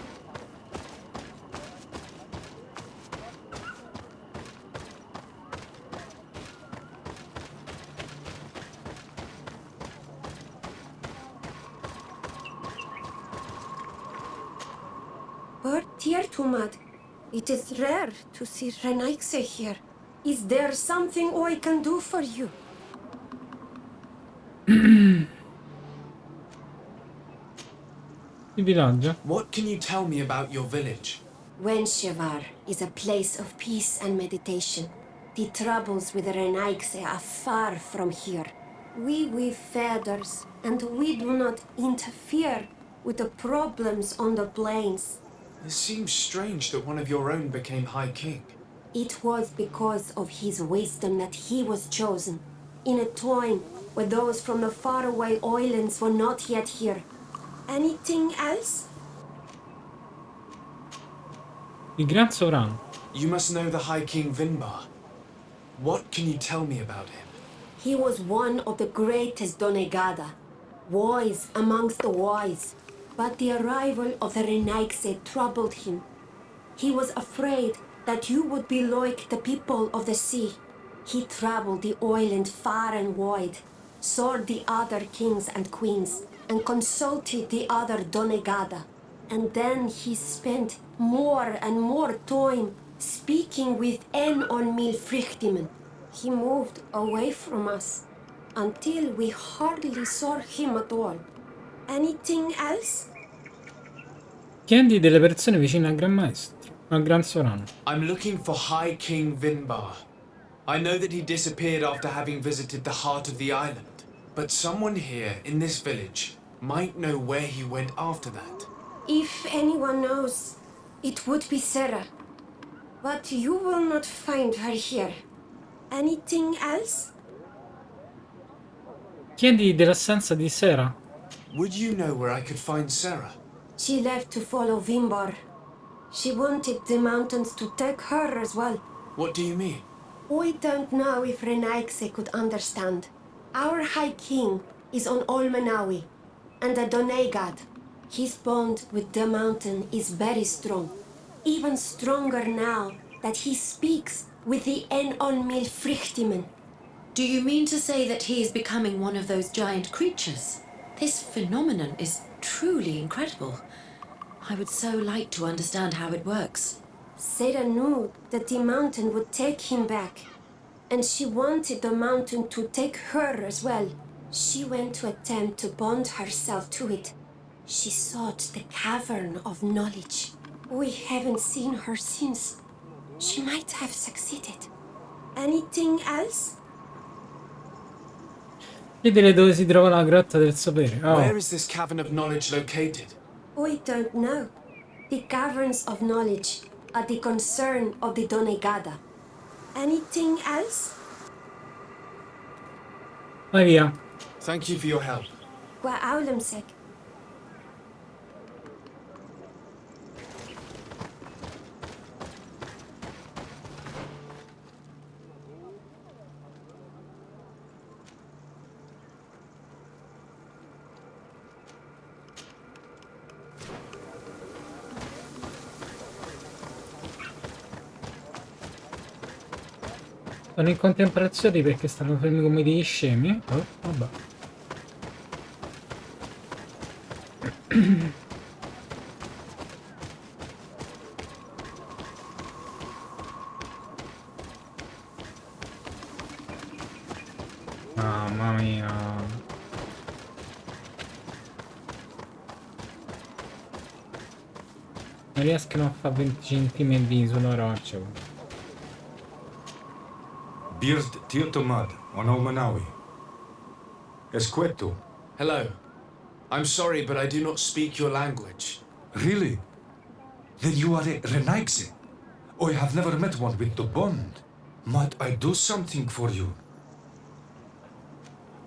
Dear Tumad, it is rare to see Renaikse here. Is there something I can do for you? Il villaggio? What can you tell me about your village? Wenshevar is a place of peace and meditation. The troubles with Renaikse are far from here. We weave feathers, and we do not interfere with the problems on the plains. It seems strange that one of your own became High King. It was because of his wisdom that he was chosen, in a time where those from the faraway islands were not yet here. Anything else? Il Gran Sovrano. You must know the High King Vinbar. What can you tell me about him? He was one of the greatest Donegada, wise amongst the wise. But the arrival of the Renaikse troubled him. He was afraid that you would be like the people of the sea. He traveled the island far and wide, saw the other kings and queens, and consulted the other Donegada. And then he spent more and more time speaking with En on Milfrichtimen. He moved away from us until we hardly saw him at all. Anything else? Chiedi delle persone vicine al Gran Maestro, al Gran Sovrano. I'm looking for High King Vinbar. I know that he disappeared after having visited the heart of the island. But someone here in this village might know where he went after that. If anyone knows, it would be Sarah. But you will not find her here. Anything else? Chiedi dell'assenza di Sera. Would you know where I could find Sarah? She left to follow Vimbar. She wanted the mountains to take her as well. What do you mean? I don't know if Renaikse could understand. Our High King is on Olmenawi, and a Donegad. His bond with the mountain is very strong. Even stronger now that he speaks with the En on Milfrichtimen. Do you mean to say that he is becoming one of those giant creatures? This phenomenon is truly incredible. I would so like to understand how it works. Sarah knew that the mountain would take him back, and she wanted the mountain to take her as well. She went to attempt to bond herself to it. She sought the cavern of knowledge. We haven't seen her since. She might have succeeded. Anything else? Chiedere dove si trova la grotta del sapere. Oh. Where is this cavern of knowledge located? We don't know. The caverns of knowledge are the concern of the Donegada. Anything else? Vai via. Thank you for your help. Qua Aulemsek. Sono in contemplazione perché stanno fermi come degli scemi. Oh, vabbè. Mamma mia. Non riescono a fare 20 cm sulla roccia. Bird Tirtomad on Olmanawi. Esqueto. Hello. I'm sorry, but I do not speak your language. Really? Then you are a Renaikse? I have never met one with the bond. Might I do something for you?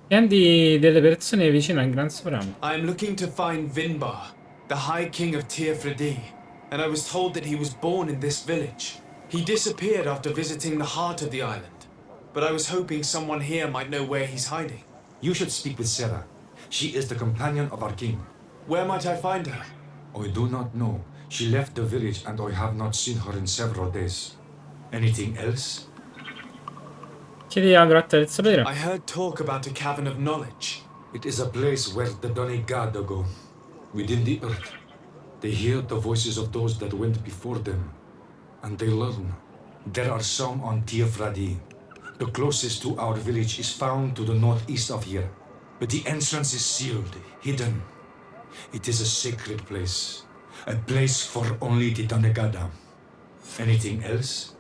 Chiedi delle persone vicine al Gran Sovrano. I am looking to find Vinbar, the High King of Tirfredi, and I was told that he was born in this village. He disappeared after visiting the heart of the island, but I was hoping someone here might know where he's hiding. You should speak with Sarah. She is the companion of our king. Where might I find her? I do not know. She left the village and I have not seen her in several days. Anything else? Chiedi alla grotta del sapere. I heard talk about a cavern of knowledge. It is a place where the Donegada go, within the earth. They hear the voices of those that went before them, and they learn. There are some on Tiafradi. The closest to our village is found to the northeast of here, but the entrance is sealed, hidden. It is a sacred place, a place for only the Donegada. Anything else?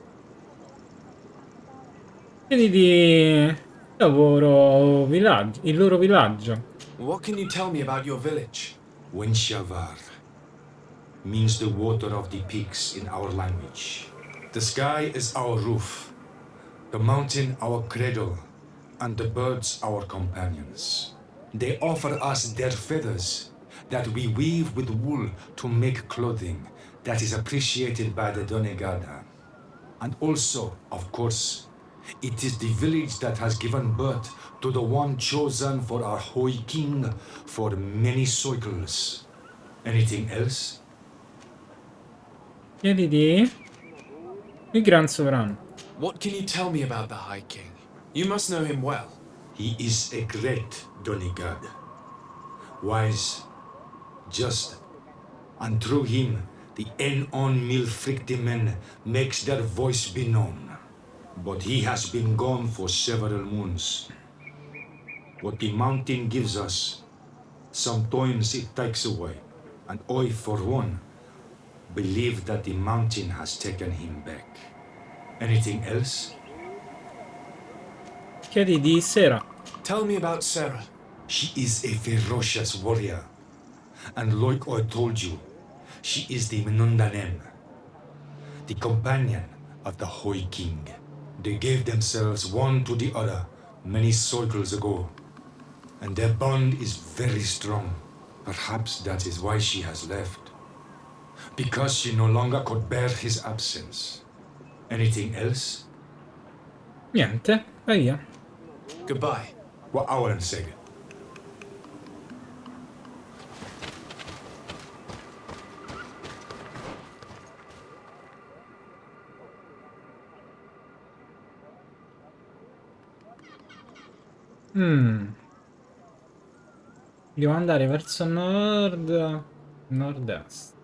Chiedi di il loro villaggio. What can you tell me about your village? Wenshavar means the water of the peaks in our language. The sky is our roof, the mountain our cradle, and the birds our companions. They offer us their feathers that we weave with wool to make clothing that is appreciated by the Donegada. And also, of course, it is the village that has given birth to the one chosen for our Hoi King for many cycles. Anything else? Chiedi di il Gran Sovrano. What can you tell me about the High King? You must know him well. He is a great Donegad. Wise, just, and through him, the Enon Milfrictimen makes their voice be known. But he has been gone for several moons. What the mountain gives us, sometimes it takes away. And I, for one, believe that the mountain has taken him back. Anything else? Chiedi di Sera. Tell me about Sarah. She is a ferocious warrior. And like I told you, she is the Menundanem, the companion of the Hoi King. They gave themselves one to the other many cycles ago, and their bond is very strong. Perhaps that is why she has left. Because she no longer could bear his absence. Anything else? Niente, vai via. Goodbye. What hour say? Devo andare verso nord, nord-est.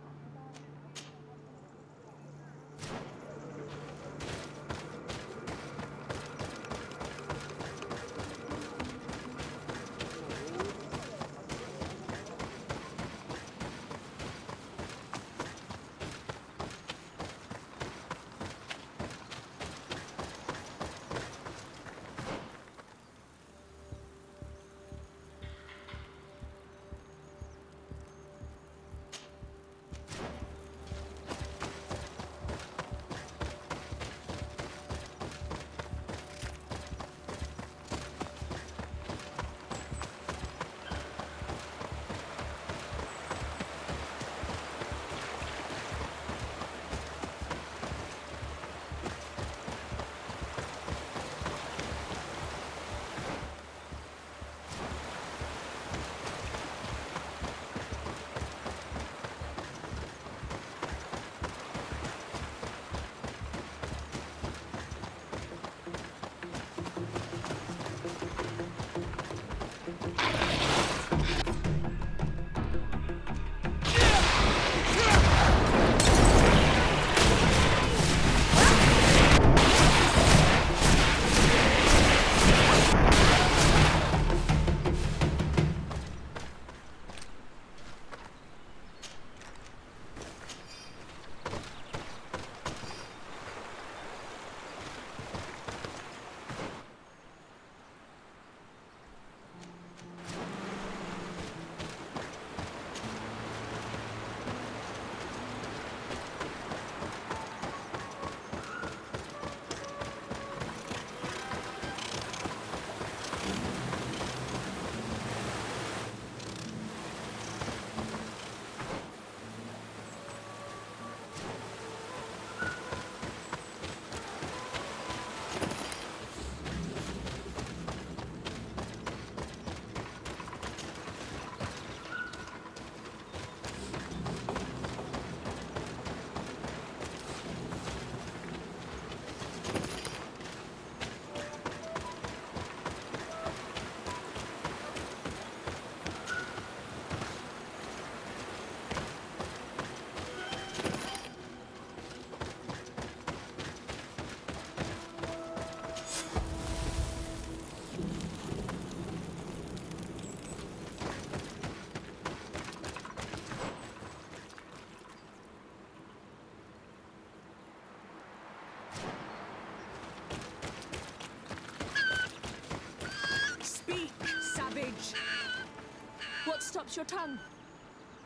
What stops your tongue?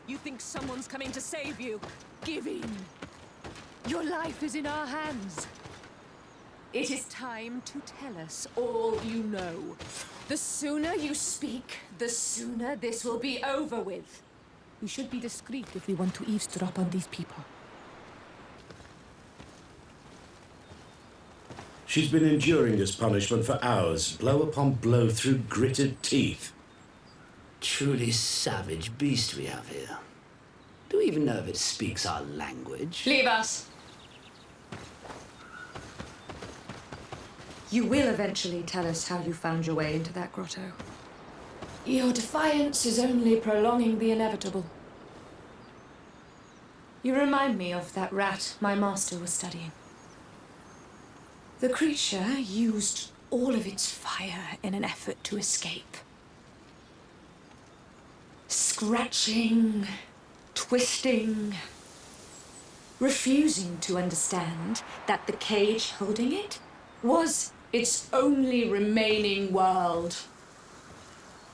You think someone's coming to save you? Give in. Your life is in our hands. It is time to tell us all you know. The sooner you speak, the sooner this will be over with. We should be discreet if we want to eavesdrop on these people. She's been enduring this punishment for hours, blow upon blow through gritted teeth. Truly savage beast we have here. Do we even know if it speaks our language? Leave us. You will eventually tell us how you found your way into that grotto. Your defiance is only prolonging the inevitable. You remind me of that rat my master was studying. The creature used all of its fire in an effort to escape. Scratching, twisting, refusing to understand that the cage holding it was its only remaining world.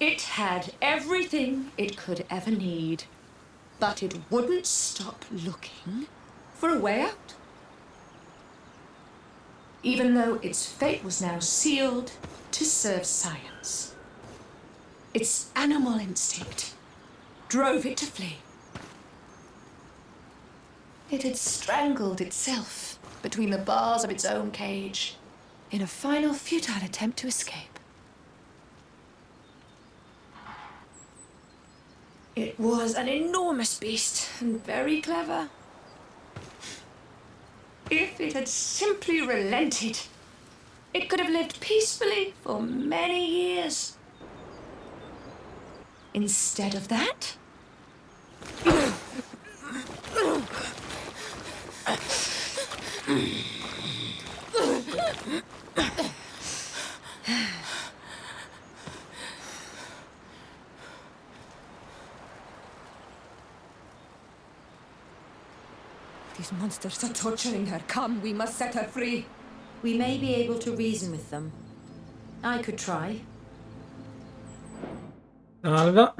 It had everything it could ever need, but it wouldn't stop looking for a way out. Even though its fate was now sealed to serve science. Its animal instinct drove it to flee. It had strangled itself between the bars of its own cage in a final futile attempt to escape. It was an enormous beast and very clever. If it had simply relented, it could have lived peacefully for many years. Instead of that, these monsters are torturing her. Come, we must set her free. We may be able to reason with them. I could try. Salva.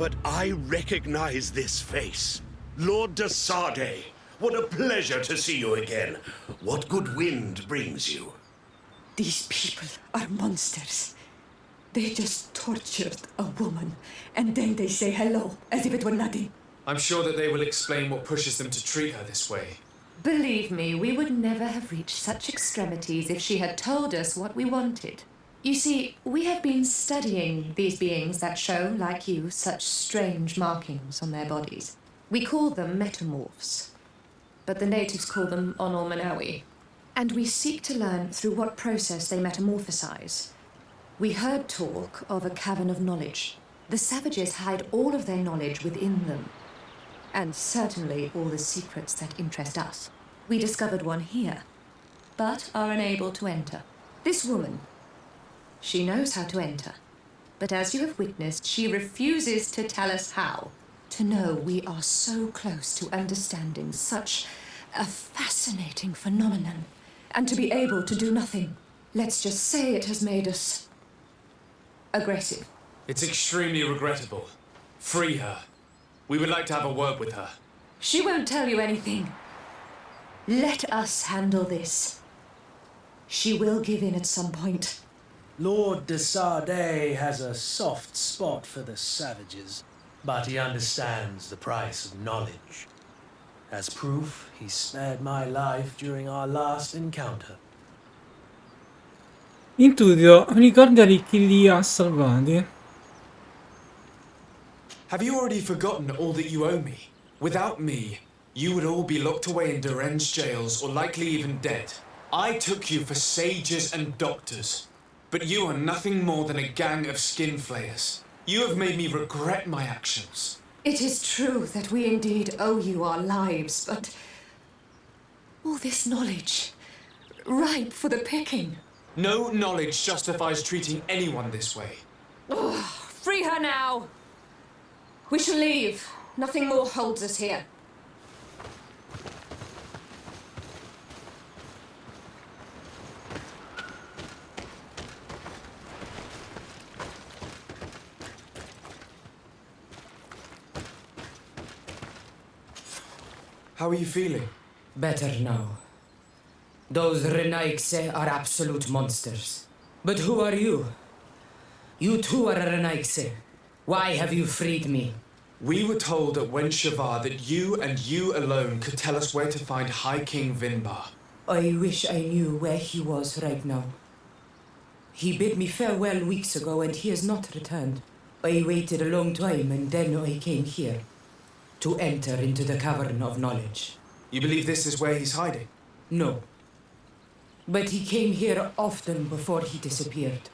but I recognize this face. Lord de Sardet, what a pleasure to see you again. What good wind brings you? These people are monsters. They just tortured a woman, and then they say hello, as if it were nothing. I'm sure that they will explain what pushes them to treat her this way. Believe me, we would never have reached such extremities if she had told us what we wanted. You see, we have been studying these beings that show, like you, such strange markings on their bodies. We call them metamorphs, but the natives call them onormanawi. And we seek to learn through what process they metamorphosize. We heard talk of a cavern of knowledge. The savages hide all of their knowledge within them, and certainly all the secrets that interest us. We discovered one here, but are unable to enter. This woman, she knows how to enter, but as you have witnessed, she refuses to tell us how. To know we are so close to understanding such a fascinating phenomenon, and to be able to do nothing. Let's just say it has made us aggressive. It's extremely regrettable. Free her. We would like to have a word with her. She won't tell you anything. Let us handle this. She will give in at some point. Lord de Sardet has a soft spot for the savages, but he understands the price of knowledge. As proof, he spared my life during our last encounter. Intuito, ricordali chi li ha salvati. Have you already forgotten all that you owe me? Without me, you would all be locked away in deranged jails or likely even dead. I took you for sages and doctors, but you are nothing more than a gang of skin flayers. You have made me regret my actions. It is true that we indeed owe you our lives, but all this knowledge, ripe for the picking. No knowledge justifies treating anyone this way. Oh, free her now! We shall leave. Nothing more holds us here. How are you feeling? Better now. Those Renaigse are absolute monsters. But who are you? You too are a Renaigse. Why have you freed me? We were told at Wen Shavar that you and you alone could tell us where to find High King Vinbar. I wish I knew where he was right now. He bid me farewell weeks ago and he has not returned. I waited a long time and then I came here. To enter into the cavern of knowledge. You believe this is where he's hiding? No. But he came here often before he disappeared.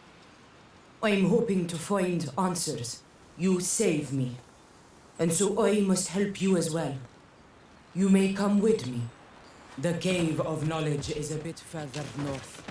I'm hoping to find answers. You saved me. And so I must help you as well. You may come with me. The cave of knowledge is a bit further north.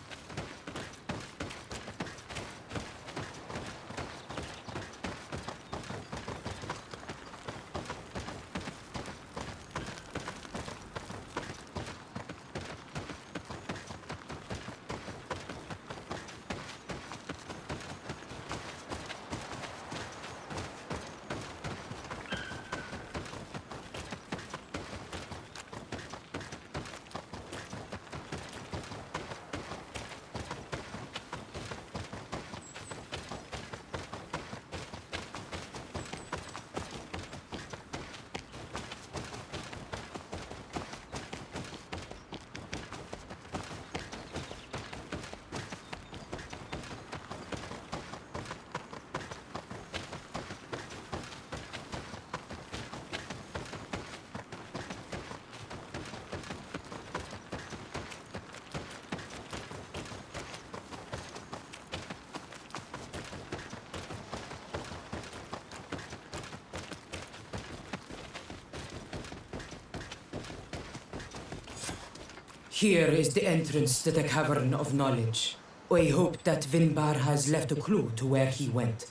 Here is the entrance to the Cavern of Knowledge. I hope that Vinbar has left a clue to where he went.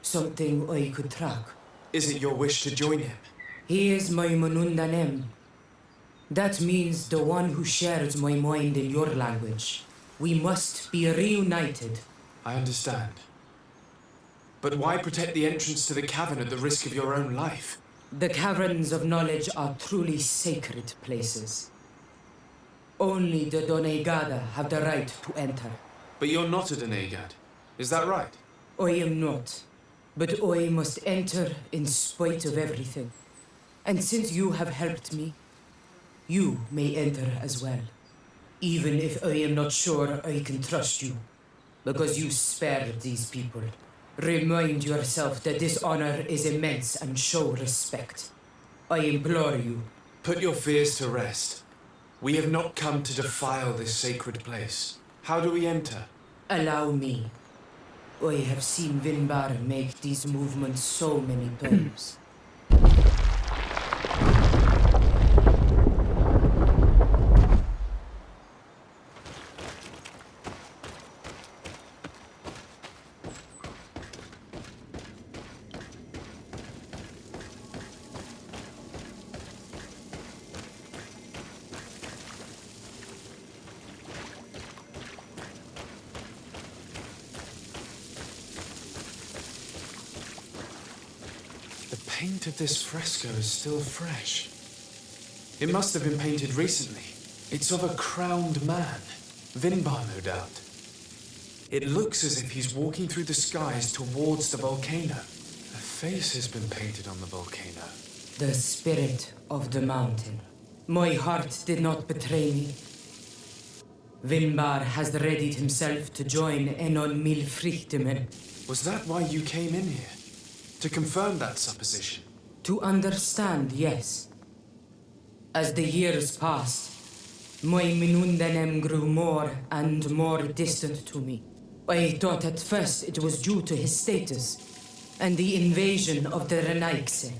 Something I could track. Is it your wish to join him? He is my Manundanem. That means the one who shares my mind in your language. We must be reunited. I understand. But why protect the entrance to the cavern at the risk of your own life? The caverns of knowledge are truly sacred places. Only the Donegada have the right to enter. But you're not a Donegad, is that right? I am not. But I must enter in spite of everything. And since you have helped me, you may enter as well. Even if I am not sure I can trust you, because you spared these people. Remind yourself that this honor is immense and show respect. I implore you. Put your fears to rest. We have not come to defile this sacred place. How do we enter? Allow me. I have seen Vinbar make these movements so many times. The paint of this fresco is still fresh. It must have been painted recently. It's of a crowned man. Vinbar, no doubt. It looks as if he's walking through the skies towards the volcano. A face has been painted on the volcano. The spirit of the mountain. My heart did not betray me. Vinbar has readied himself to join Enon Milfrichtemen. Was that why you came in here? To confirm that supposition? To understand, yes. As the years passed, my Minundanem grew more and more distant to me. I thought at first it was due to his status and the invasion of the Renaigse.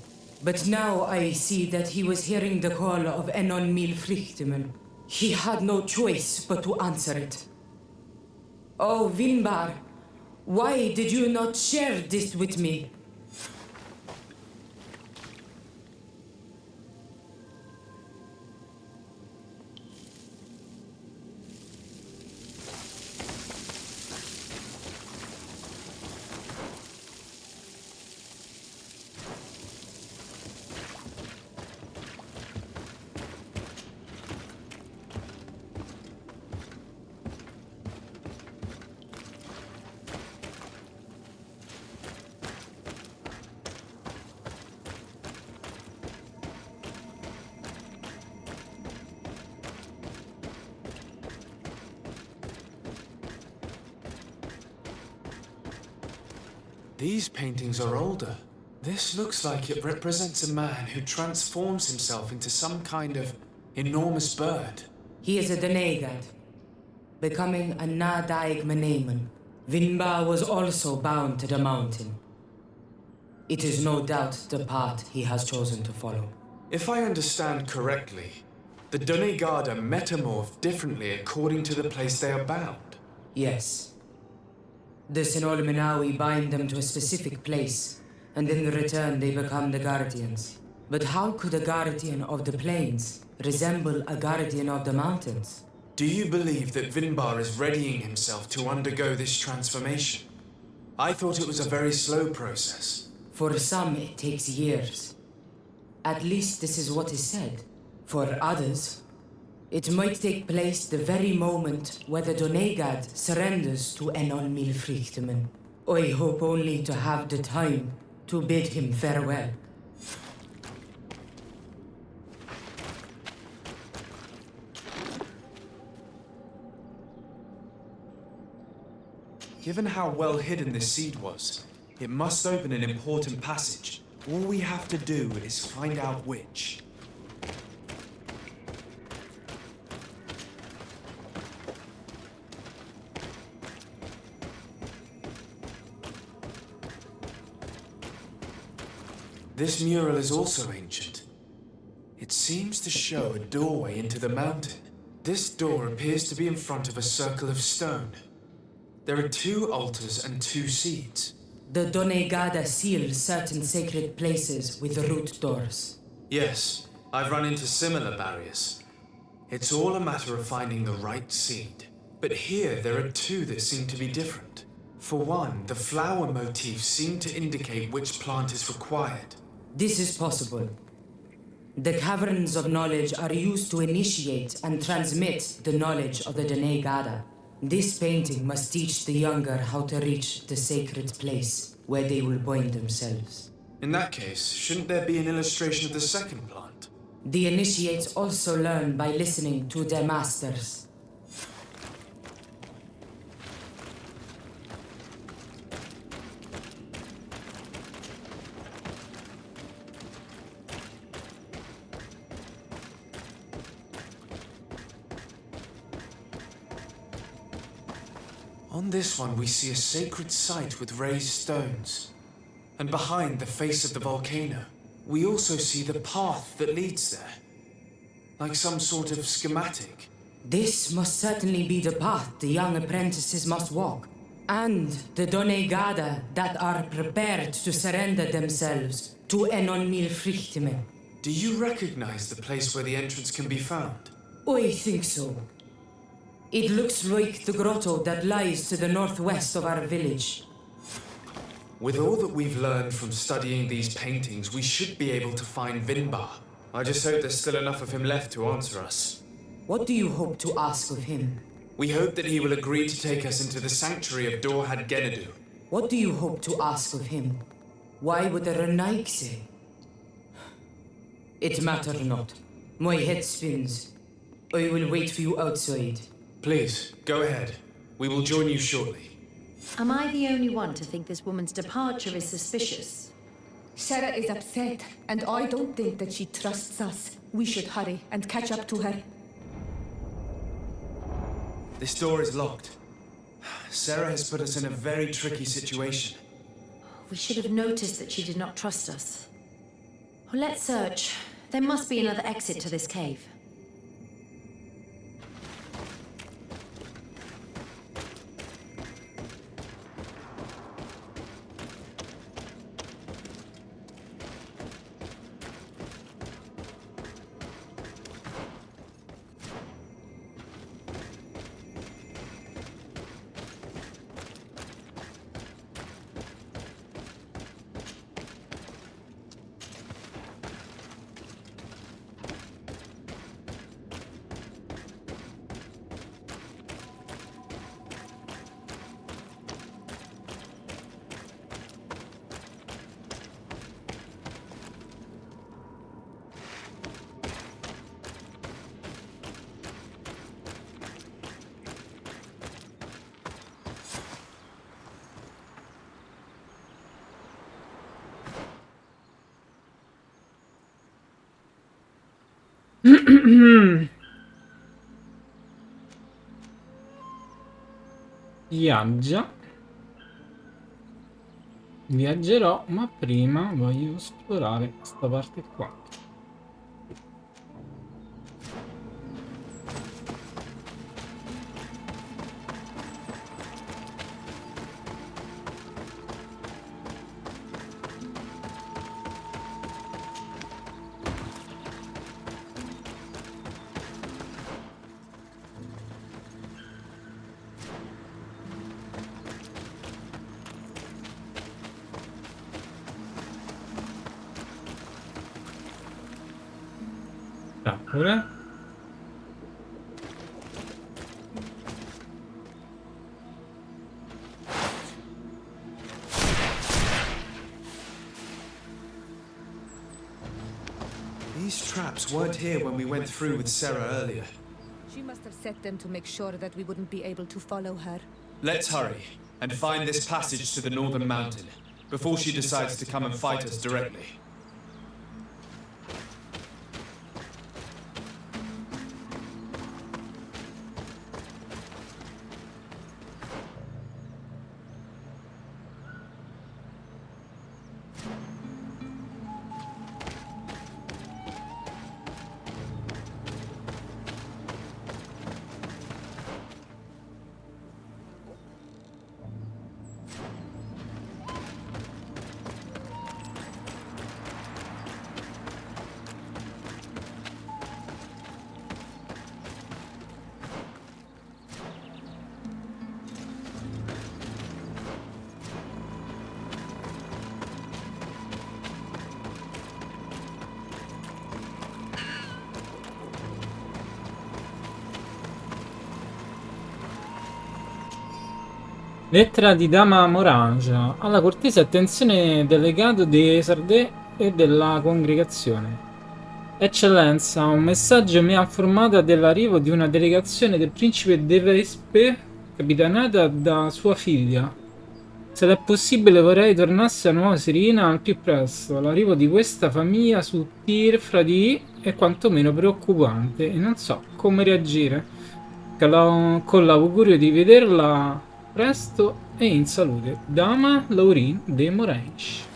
But now I see that he was hearing the call of Enon Milfrichtemen. He had no choice but to answer it. Oh, Vinbar, why did you not share this with me? These paintings are older. This looks like it represents a man who transforms himself into some kind of enormous bird. He is a Donegad, becoming a Nadaig Menemen. Vinbar was also bound to the mountain. It is no doubt the path he has chosen to follow. If I understand correctly, the Donegada metamorph differently according to the place they are bound. Yes. The Sinolminawi bind them to a specific place, and in return they become the guardians. But how could a guardian of the plains resemble a guardian of the mountains? Do you believe that Vinbar is readying himself to undergo this transformation? I thought it was a very slow process. For some, it takes years. At least this is what is said. For others, it might take place the very moment where the Donegad surrenders to Enon Milfrichtemen. I hope only to have the time to bid him farewell. Given how well hidden this seed was, it must open an important passage. All we have to do is find out which. This mural is also ancient. It seems to show a doorway into the mountain. This door appears to be in front of a circle of stone. There are 2 altars and 2 seeds. The Donegada seal certain sacred places with root doors. Yes, I've run into similar barriers. It's all a matter of finding the right seed. But here there are 2 that seem to be different. For one, the flower motifs seem to indicate which plant is required. This is possible. The caverns of knowledge are used to initiate and transmit the knowledge of the dell'acqua. This painting must teach the younger how to reach the sacred place where they will bind themselves. In that case, shouldn't there be an illustration of the second plant? The initiates also learn by listening to their masters. On this one, we see a sacred site with raised stones. And behind the face of the volcano, we also see the path that leads there. Like some sort of schematic. This must certainly be the path the young apprentices must walk. And the dell'acqua that are prepared to surrender themselves to non mil frichtime. Do you recognize the place where the entrance can be found? I think so. It looks like the grotto that lies to the northwest of our village. With all that we've learned from studying these paintings, we should be able to find Vinbar. I just hope there's still enough of him left to answer us. What do you hope to ask of him? We hope that he will agree to take us into the sanctuary of Dorhad Genadu. What do you hope to ask of him? Why would the Renaik say? It matters not. My head spins. I will wait for you outside. Please, go ahead. We will join you shortly. Am I the only one to think this woman's departure is suspicious? Sarah is upset, and I don't think that she trusts us. We should hurry and catch up to her. This door is locked. Sarah has put us in a very tricky situation. We should have noticed that she did not trust us. Well, let's search. There must be another exit to this cave. Viaggerò, ma prima voglio esplorare questa parte qua. Trappole. These traps weren't here when we went through with Sarah earlier. She must have set them to make sure that we wouldn't be able to follow her. Let's hurry and find this passage to the northern mountain before she decides to come and fight us directly. Lettera di Dama Morangia alla cortese attenzione del legato di Sardè e della congregazione. Eccellenza, un messaggio mi ha informato dell'arrivo di una delegazione del principe de Vespe, capitanata da sua figlia. Se è possibile vorrei tornasse a Nuova Serena al più presto. L'arrivo di questa famiglia su Tirfradi è quantomeno preoccupante e non so come reagire. Con l'augurio di vederla presto e in salute. Dama Laurin de Morange.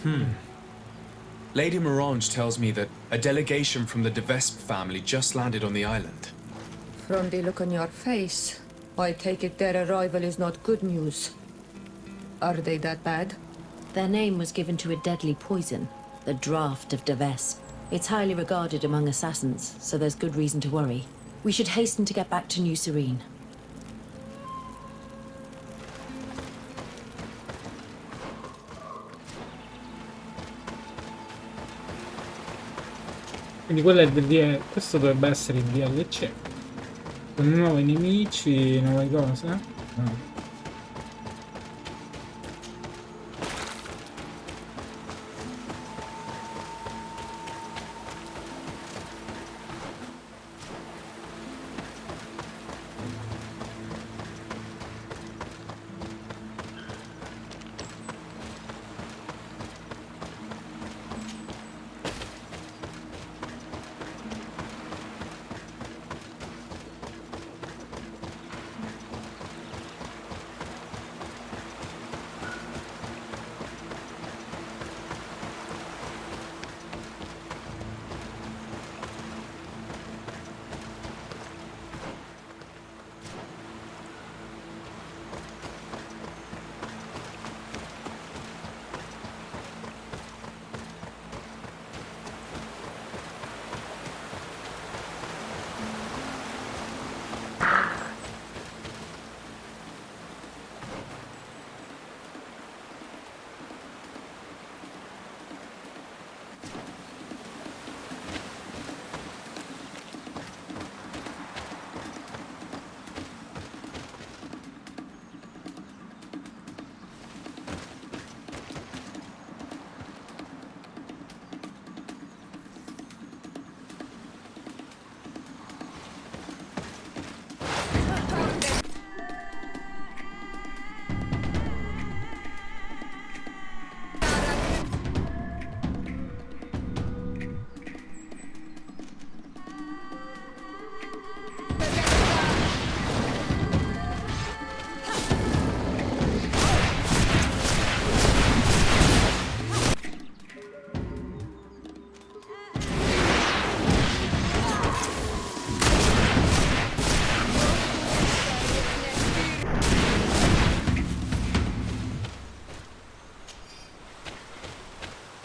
Lady Morange tells me that a delegation from the de Vespe family just landed on the island. From the look on your face, I take it their arrival is not good news. Are they that bad? Their name was given to a deadly poison, the Draft of de Vespe. It's highly regarded among assassins, so there's good reason to worry. We should hasten to get back to New Serene. Quindi quello è il questo dovrebbe essere il DLC. Con nuovi nemici, nuove cose. No.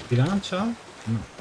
Bilancia? No.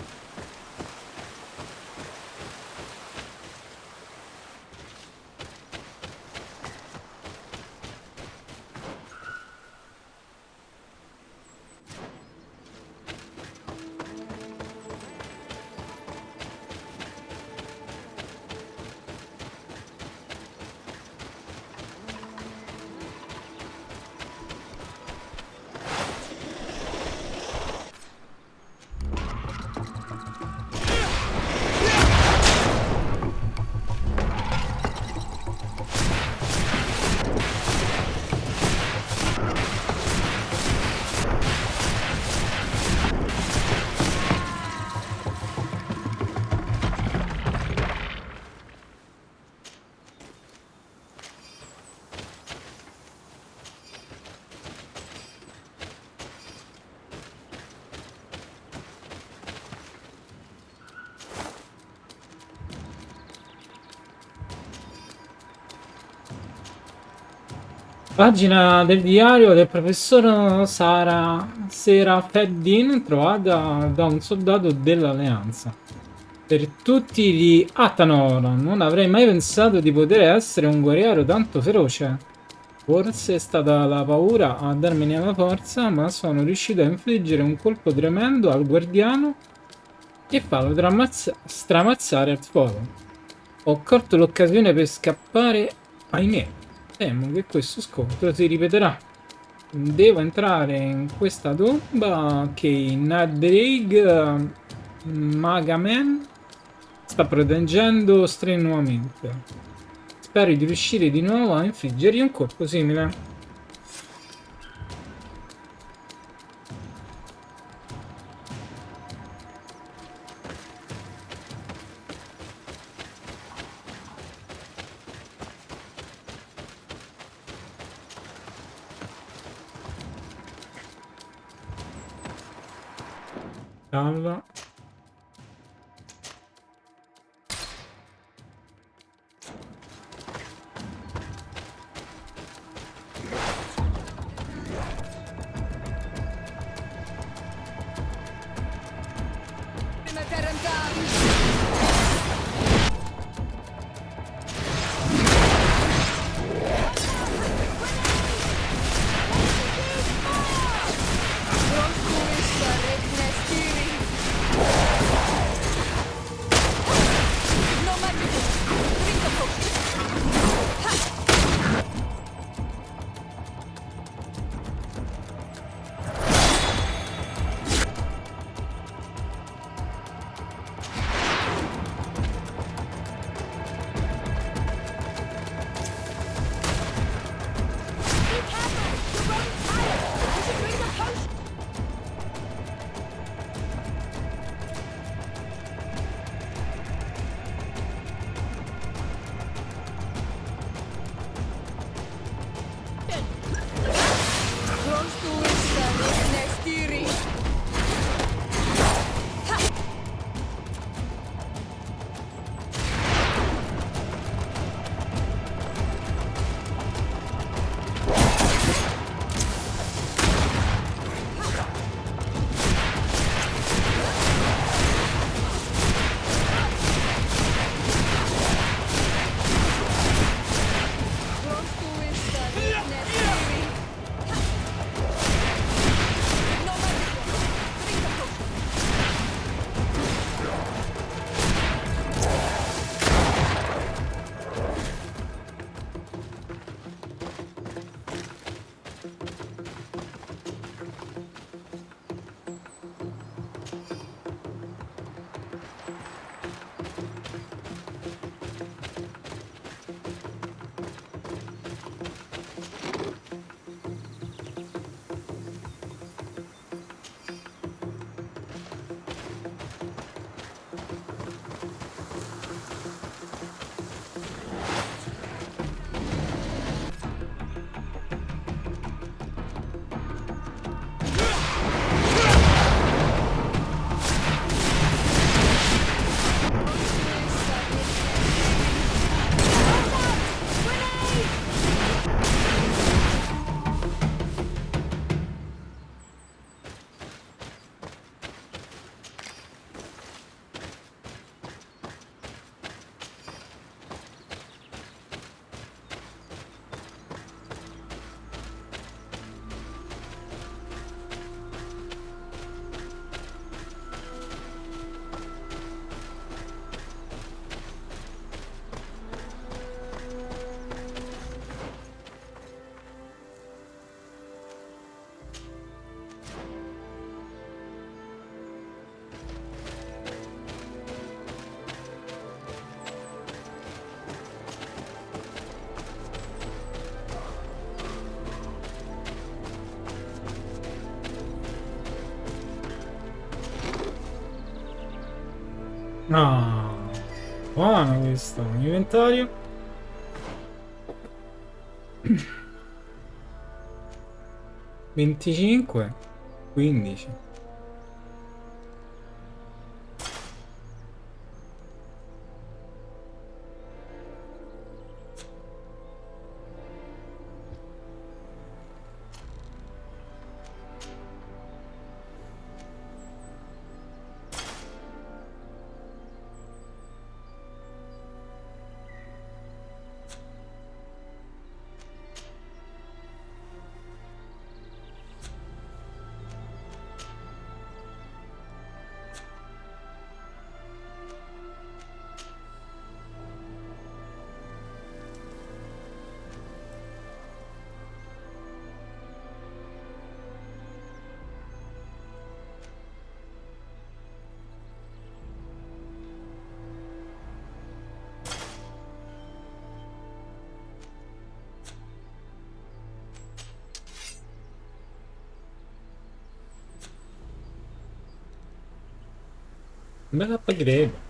Pagina del diario del professor Serafeddin trovata da un soldato dell'Alleanza. Per tutti gli Athanor, non avrei mai pensato di poter essere un guerriero tanto feroce. Forse è stata la paura a darmene la forza, ma sono riuscito a infliggere un colpo tremendo al guardiano e farlo stramazzare al fuoco. Ho colto l'occasione per scappare, ahimè. Temo che questo scontro si ripeterà. Devo entrare in questa tomba che Nadrig Magaman sta proteggendo strenuamente. Spero di riuscire di nuovo a infliggergli un colpo simile. Dalla. No, buono questo. Inventario. 25, 15. bel upgrade.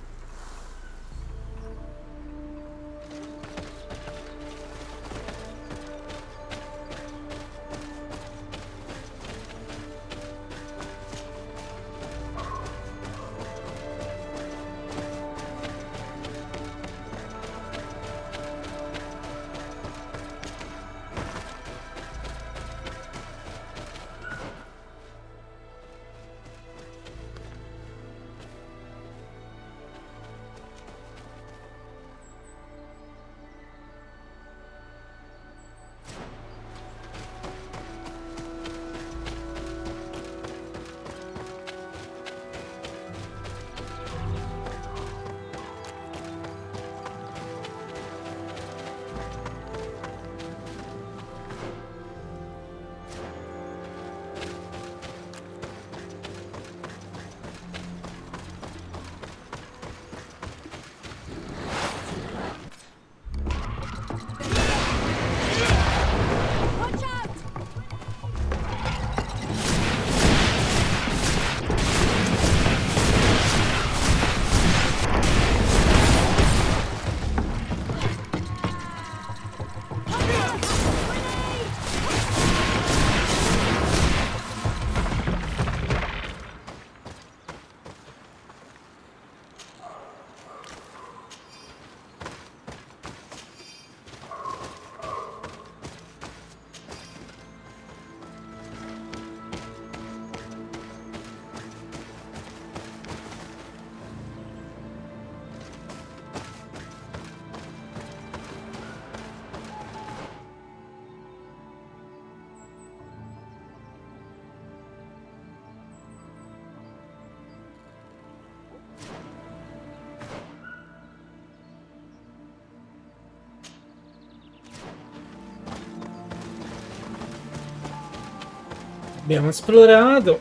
Abbiamo esplorato.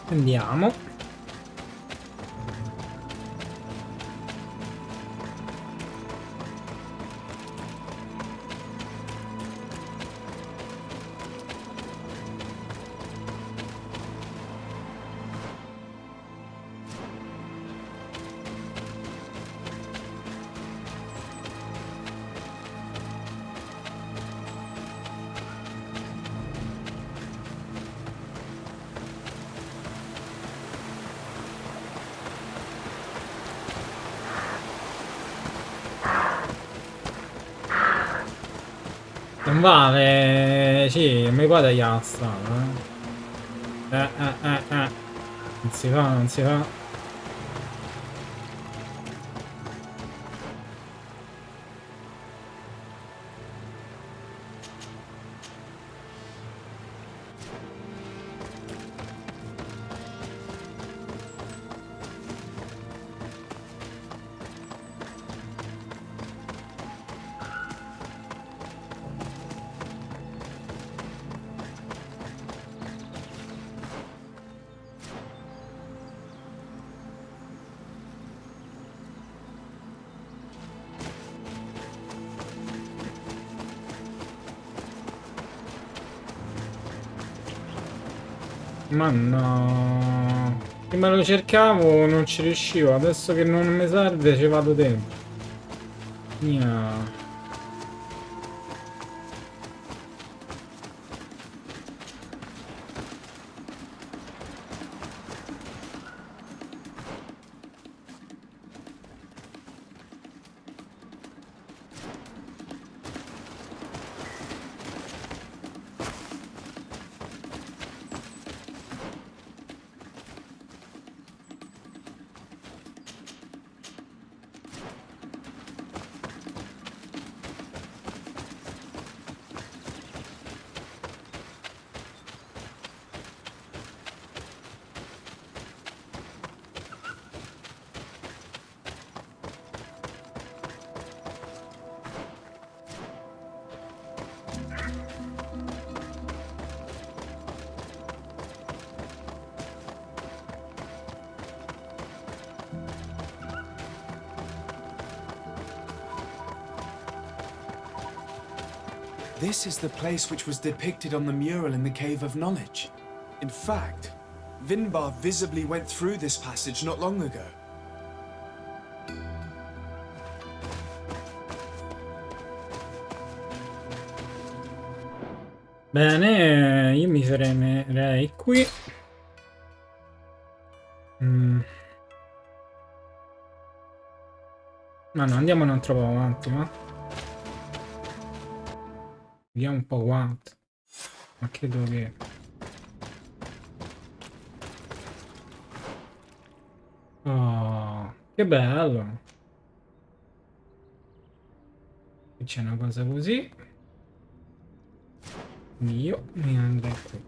Andiamo. Non vale, sì, non mi guarda la strada, Non si fa, non si fa. Ma no, prima lo cercavo non ci riuscivo, adesso che non mi serve ci vado dentro. Mia. This is the place which was depicted on the mural in the Cave of Knowledge. In fact, Vinbar visibly went through this passage not long ago. Bene, io mi fermerei qui. Ma no, andiamo un altro po' avanti, va? Vediamo un po' quanto. Ma credo che... Oh, che bello! Qui c'è una cosa così. Io mi andrei qui.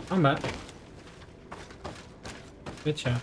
Vabbè. Che c'è?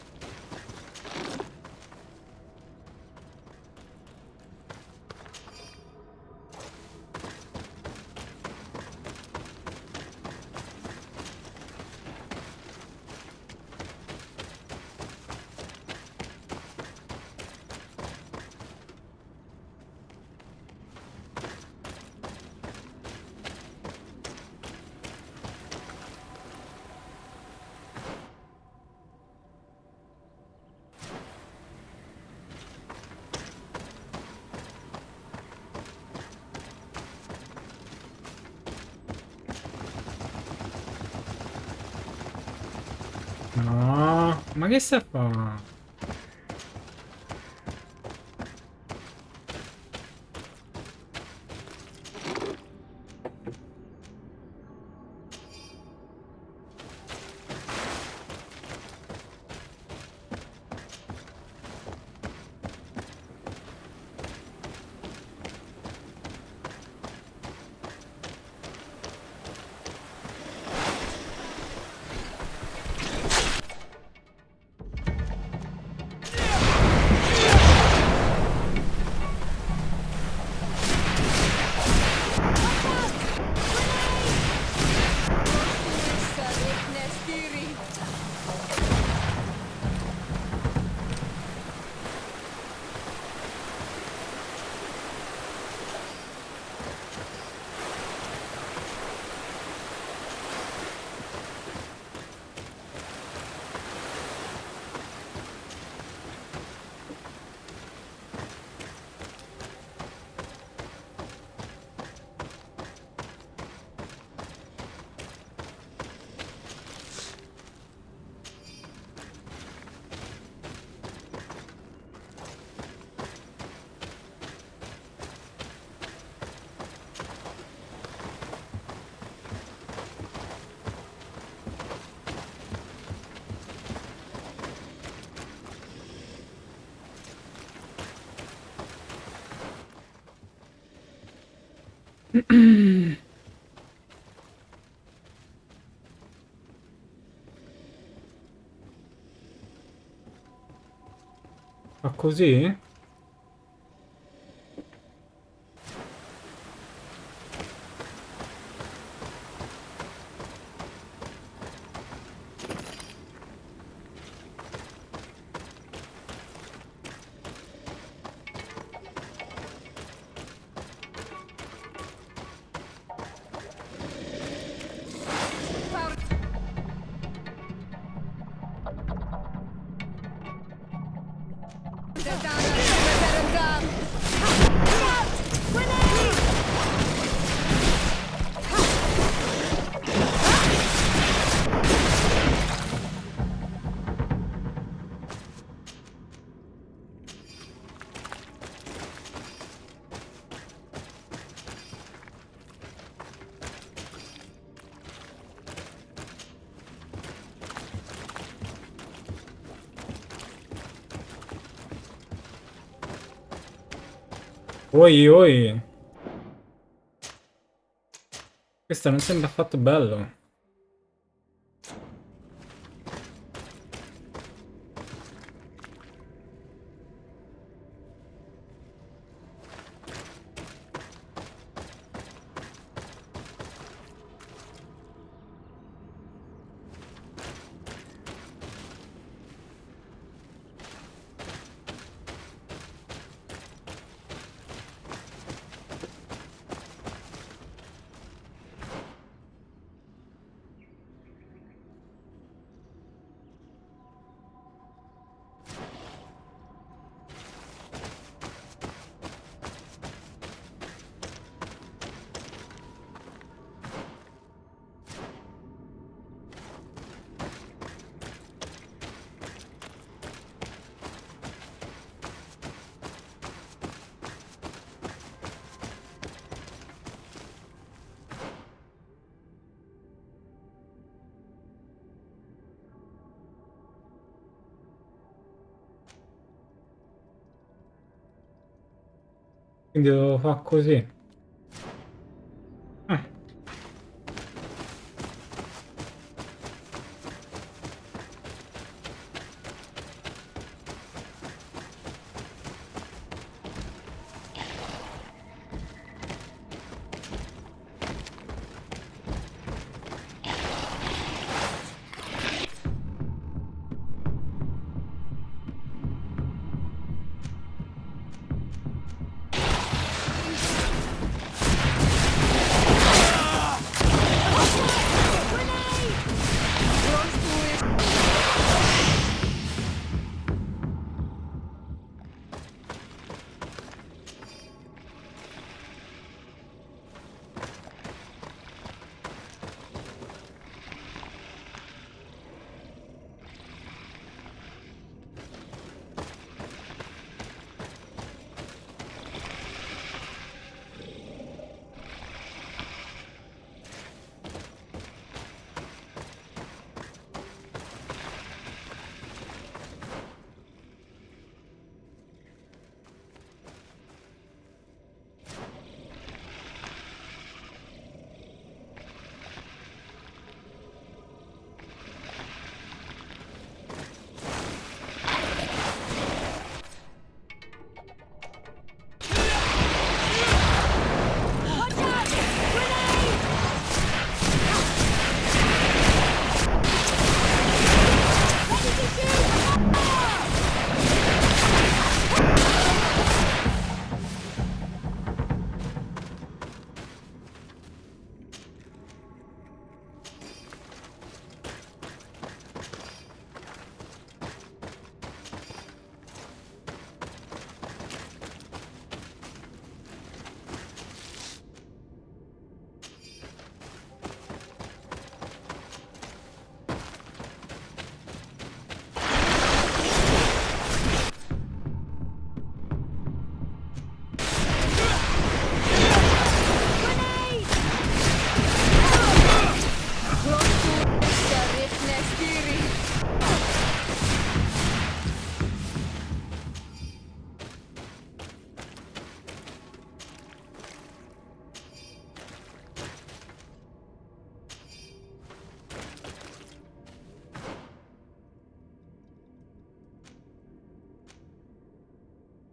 No, ma che sta a fa? Fa così? Oi, oi. Questo non sembra affatto bello. Quindi devo fare così. Ah.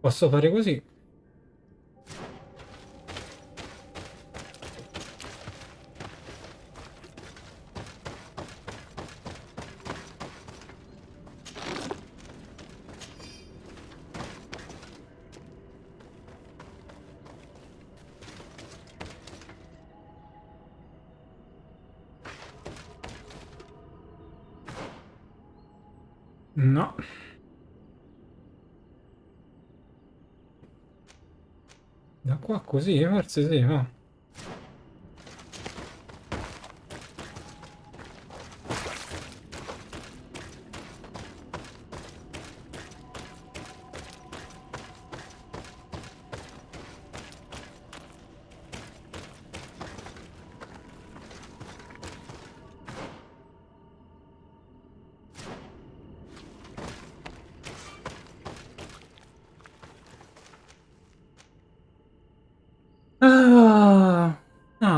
Posso fare così? No. Da qua così, forse sì, va.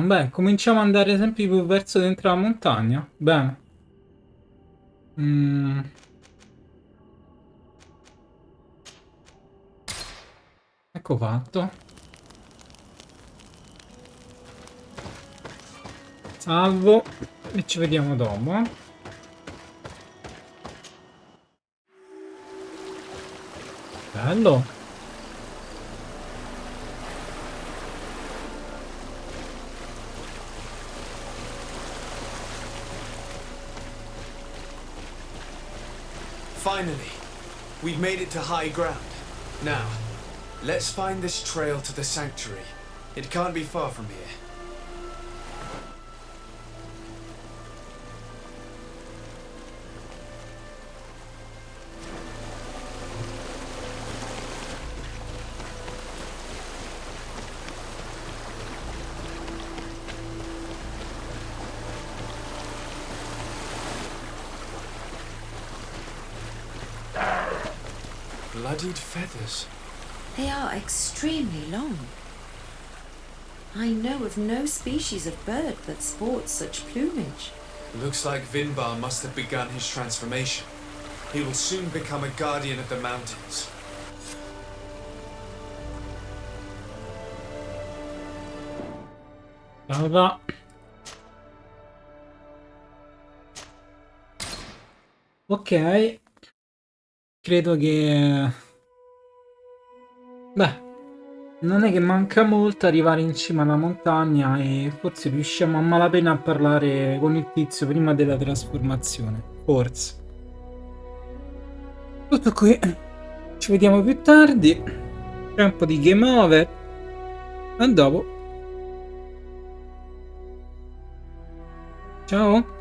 Beh, cominciamo ad andare sempre più verso dentro la montagna. Bene. Ecco fatto. Salvo e ci vediamo dopo. Bello. Finally, we've made it to high ground. Now, let's find this trail to the sanctuary. It can't be far from here. Bloodied feathers. They are extremely long. I know of no species of bird that sports such plumage. Looks like Vinbar must have begun his transformation. He will soon become a guardian of the mountains. Allora. Ok. Credo che... Beh, non è che manca molto arrivare in cima alla montagna e forse riusciamo a malapena a parlare con il tizio prima della trasformazione. Forse. Tutto qui. Ci vediamo più tardi. C'è un po' di game over. A dopo. Ciao.